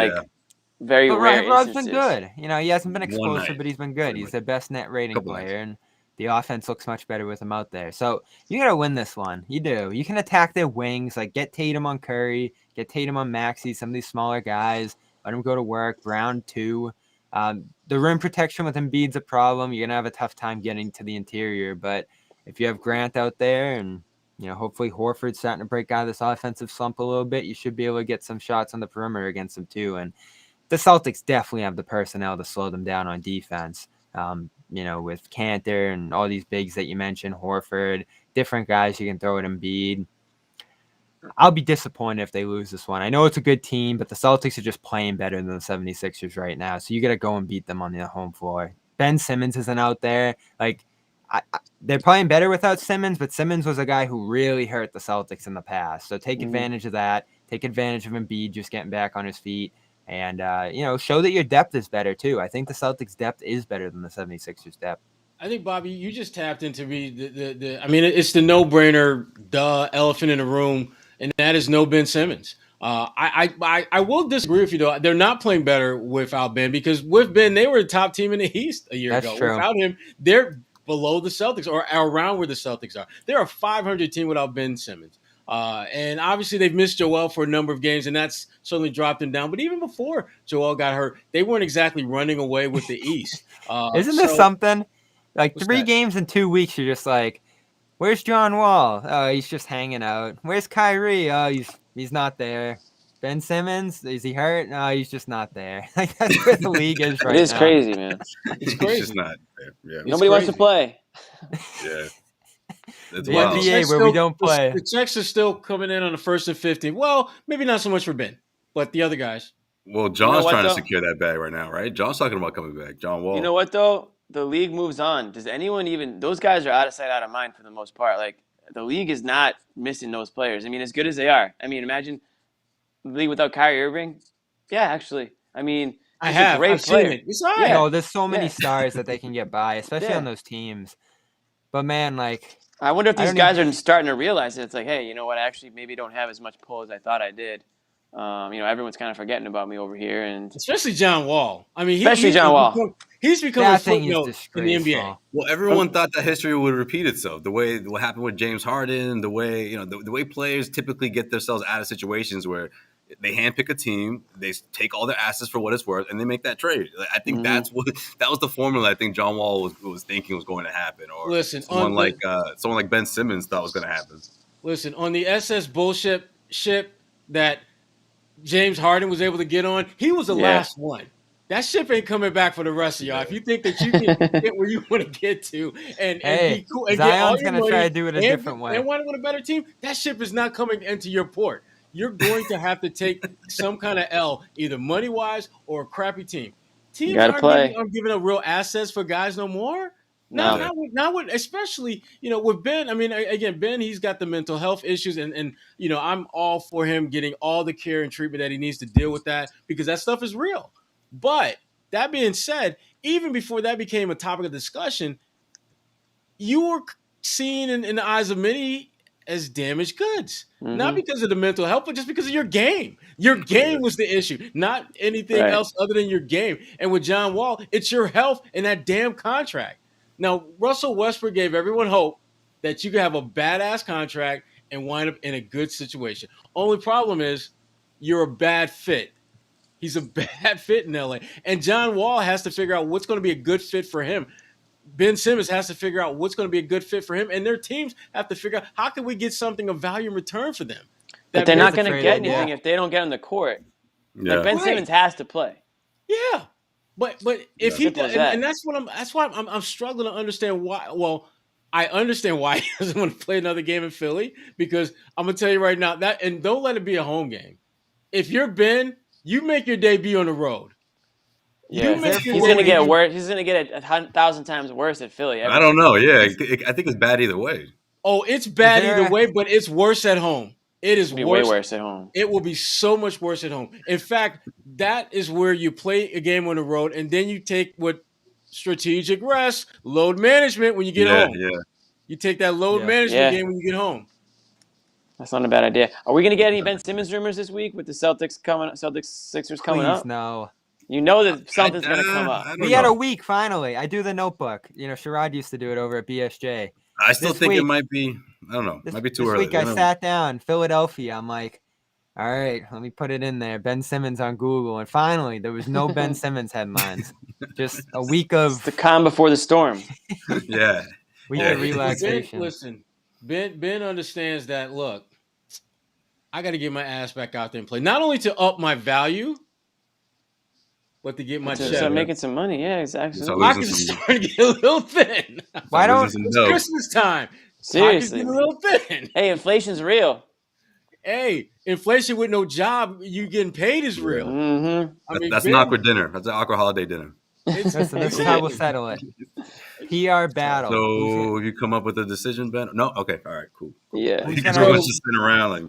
B: very rare
C: Rob's
B: instances.
C: been good. You know, he hasn't been explosive, but he's been good. He's the best net rating player, and the offense looks much better with him out there. So you got to win this one. You do. You can attack their wings, like get Tatum on Curry, get Tatum on Maxey, some of these smaller guys. Let them go to work. Round 2. The rim protection with Embiid's a problem. You're going to have a tough time getting to the interior. But if you have Grant out there and, you know, hopefully Horford's starting to break out of this offensive slump a little bit, you should be able to get some shots on the perimeter against them too. And the Celtics definitely have the personnel to slow them down on defense. You know, with Kanter and all these bigs that you mentioned, Horford, different guys you can throw at Embiid. I'll be disappointed if they lose this one. I know it's a good team, but the Celtics are just playing better than the 76ers right now. So you got to go and beat them on the home floor. Ben Simmons isn't out there. Like, they're playing better without Simmons, but Simmons was a guy who really hurt the Celtics in the past. So take advantage of that. Take advantage of Embiid just getting back on his feet. And, you know, show that your depth is better, too. I think the Celtics' depth is better than the 76ers' depth.
D: I think, Bobby, you just tapped into me. I mean, it's the no-brainer, elephant in the room, and that is no Ben Simmons. I will disagree with you, though. They're not playing better without Ben, because with Ben, they were a top team in the East a year ago.
C: True.
D: Without him, they're below the Celtics or around where the Celtics are. They're a 500 team without Ben Simmons. And obviously they've missed Joel for a number of games, and that's certainly dropped them down. But even before Joel got hurt, they weren't exactly running away with the East.
C: Isn't this something? Like 3 games in 2 weeks, you're just like, where's John Wall? Oh, he's just hanging out. Where's Kyrie? Oh, he's not there. Ben Simmons, is he hurt? No, he's just not there. Like, that's where the league is right now.
B: It is crazy, man.
D: It's crazy.
A: It's just not there. Yeah.
B: Nobody wants to play.
A: Yeah.
C: It's the NBA where we don't play.
D: The checks are still coming in on the 1st and 15th. Well, maybe not so much for Ben, but the other guys.
A: Well, John's trying to secure that bag right now, right? John's talking about coming back. John Wall.
B: You know what, though? The league moves on. Does anyone even – those guys are out of sight, out of mind for the most part. Like, the league is not missing those players. I mean, as good as they are. I mean, imagine the league without Kyrie Irving. Yeah, actually. I mean, he's a great player.
D: It's all right.
C: You know, there's so many stars that they can get by, especially on those teams. But, man, like –
B: I wonder if these guys are starting to realize that it's like, hey, you know what? I actually maybe don't have as much pull as I thought I did. You know, everyone's kind of forgetting about me over here, and
D: especially John Wall. I mean,
B: John Wall.
D: He's become a footnote in the NBA.
A: Well, everyone thought that history would repeat itself. The way what happened with James Harden, the way the way players typically get themselves out of situations where they handpick a team, they take all their assets for what it's worth, and they make that trade. I think that was the formula. I think John Wall was thinking was going to happen, or someone like Ben Simmons thought was going to happen.
D: Listen, on the SS bullshit ship that James Harden was able to get on, he was the last one. That ship ain't coming back for the rest of y'all. If you think that you can get where you want to get to and be cool and
C: Zion's going to try to do it a different way
D: and want to win a better team, that ship is not coming into your port. You're going to have to take some kind of L, either money-wise or a crappy team. Teams aren't giving up real assets for guys no more.
B: No.
D: Not with, especially, with Ben. I mean, again, Ben, he's got the mental health issues, and I'm all for him getting all the care and treatment that he needs to deal with that, because that stuff is real. But that being said, even before that became a topic of discussion, you were seen in the eyes of many as damaged goods.
B: Mm-hmm.
D: Not because of the mental health, but just because of your game. Your game was the issue, not anything else other than your game. And with John Wall, it's your health and that damn contract. Now, Russell Westbrook gave everyone hope that you could have a badass contract and wind up in a good situation. Only problem is you're a bad fit. He's a bad fit in LA. And John Wall has to figure out what's going to be a good fit for him. Ben Simmons has to figure out what's going to be a good fit for him. And their teams have to figure out how can we get something of value in return for them.
B: But they're not going to get anything if they don't get on the court.
A: Yeah.
B: Like Ben Simmons has to play.
D: Yeah. But if he does, and that's why I'm struggling to understand why. Well, I understand why he doesn't want to play another game in Philly, because I'm gonna tell you right now that, and don't let it be a home game. If you're Ben, you make your debut on the road.
B: Yeah, he's gonna get worse. He's gonna get 1,000 times worse at Philly.
A: I don't know. Yeah, I think it's bad either way.
D: Oh, it's bad either way, but it's worse at home. It is
B: way worse at home.
D: It will be so much worse at home. In fact, that is where you play a game on the road, and then you take what strategic rest, load management when you get home.
A: Yeah.
D: You take that load management game when you get home.
B: That's not a bad idea. Are we gonna get any Ben Simmons rumors this week with the Sixers coming up?
C: No.
B: You know that something's gonna come up.
C: We had a week finally. I do the notebook. You know, Sherrod used to do it over at BSJ.
A: I still think it might be. I don't know. It might be too early.
C: This week I sat down, Philadelphia. I'm like, all right, let me put it in there. Ben Simmons on Google, and finally there was no Ben Simmons headlines. Just a week of
B: it's the calm before the storm.
A: Yeah.
C: Week of relaxation.
D: Ben understands that. Look, I got to get my ass back out there and play, not only to up my value, but to get my check.
B: Start making some money. Yeah, exactly.
D: So I can start to get a little thin.
C: Why don't
D: it's Christmas time?
B: Seriously,
D: get a little thin.
B: Hey, inflation's real.
D: Hey, inflation with no job, you getting paid is real.
B: Mm-hmm.
A: That's an awkward dinner. That's an awkward holiday dinner.
C: This is how we'll settle it. PR battle.
A: So you come up with a decision, Ben? No? Okay. All right. Cool.
B: Yeah.
A: Everyone's just sitting around like.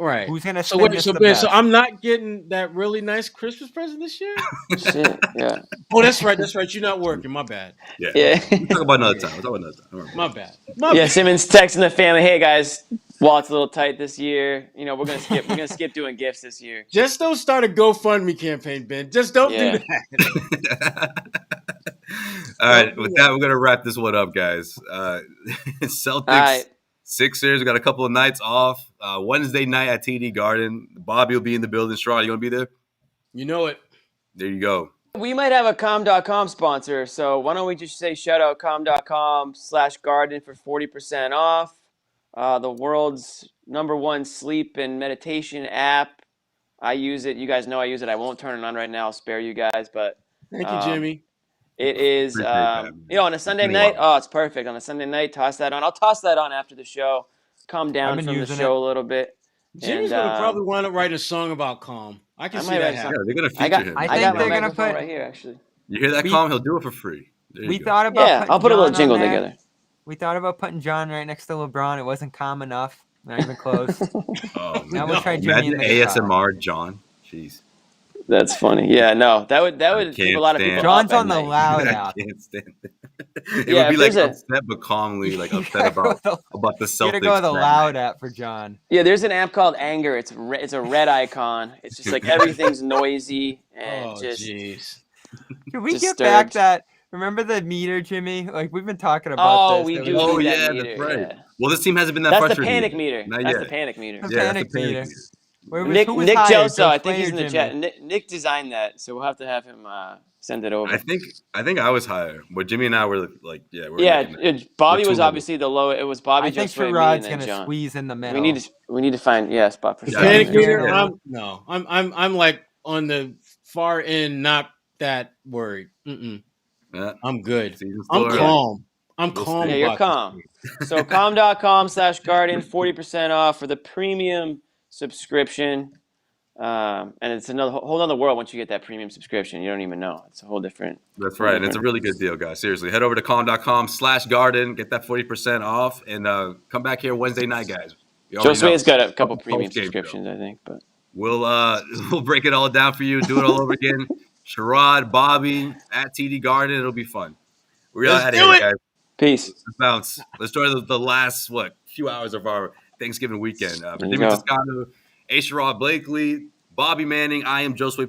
D: Right.
C: Who's gonna?
D: So Ben, so I'm not getting that really nice Christmas present this year.
B: Shit. Yeah.
D: Oh, that's right. That's right. You're not working. My bad.
A: Yeah.
B: We'll
A: talk about another time.
D: My bad.
B: Simmons texting the family, "Hey guys, wallet's a little tight this year. You know, we're gonna skip doing gifts this year.
D: Just don't start a GoFundMe campaign, Ben. Just don't do that."
A: All right. With that, we're gonna wrap this one up, guys. Celtics. Sixers, we got a couple of nights off. Wednesday night at TD Garden. Bobby will be in the building. Sherrod, you going to be there?
D: You know it.
B: There you go. We might have a com.com sponsor, so why don't we just say shout out com.com/garden for 40% off. The world's #1 sleep and meditation app. I use it. You guys know I use it. I won't turn it on right now. I'll spare you guys, but
D: thank you, Jimmy.
B: It is, on a Sunday night. Oh, it's perfect. On a Sunday night, toss that on. I'll toss that on after the show. Calm down from the show a little bit.
D: Jimmy's going to probably wind up writing a song about calm. I can see that happen.
A: Yeah, they're going to feature him.
B: I got my microphone right here, actually.
A: You hear that, Calm? He'll do it for free.
C: We thought about
B: I'll put a little jingle together.
C: We thought about putting John right next to LeBron. It wasn't calm enough. Not even close. Now we'll try Jimmy in the
A: ASMR, John. Jeez.
B: That's funny. Yeah, no, that would give a lot of people.
C: John's on the loud app.
A: I can't stand it. It would be like upset but calmly, like upset about the Celtics.
C: You gotta go with the loud app for John.
B: Yeah, there's an app called Anger. It's a red icon. It's just like everything's noisy and
D: jeez.
C: Can we get back that? Remember the meter, Jimmy? Like we've been talking about.
B: Oh, we do.
A: Oh
B: yeah,
A: that's right. Yeah. Well, this team hasn't been that
B: That's
A: frustrating.
B: The panic meter. That's the panic meter.
C: The panic meter.
B: Nick Joso, I think he's in the chat. Nick designed that, so we'll have to have him send it over.
A: I think I was higher, but Jimmy and I were like,
B: Bobby was obviously the low. It was Bobby.
C: I think Sherrod's gonna squeeze in the middle.
B: We need to find a spot for
D: panic meter. I'm like on the far end, not that worried.
A: Yeah.
D: I'm good. I'm calm. I'm calm.
B: Yeah, you're calm. So com.com/garden, 40% off for the premium subscription, and it's another whole other world once you get that premium subscription. You don't even know. It's a whole different.
A: That's right. And it's a really good deal, guys. Seriously, head over to com.com/garden, get that 40% off, and come back here Wednesday night, guys.
B: Josue's got a couple premium subscriptions, I think, but
A: we'll break it all down for you, do it all over again. Sherrod, Bobby at TD Garden, it'll be fun. We're out of here, guys.
B: Peace.
A: Let's bounce. Let's try the last few hours of our Thanksgiving weekend. For
B: There you
A: Jimmy
B: go.
A: Toscano, Sherrod Blakely, Bobby Manning, I am Josue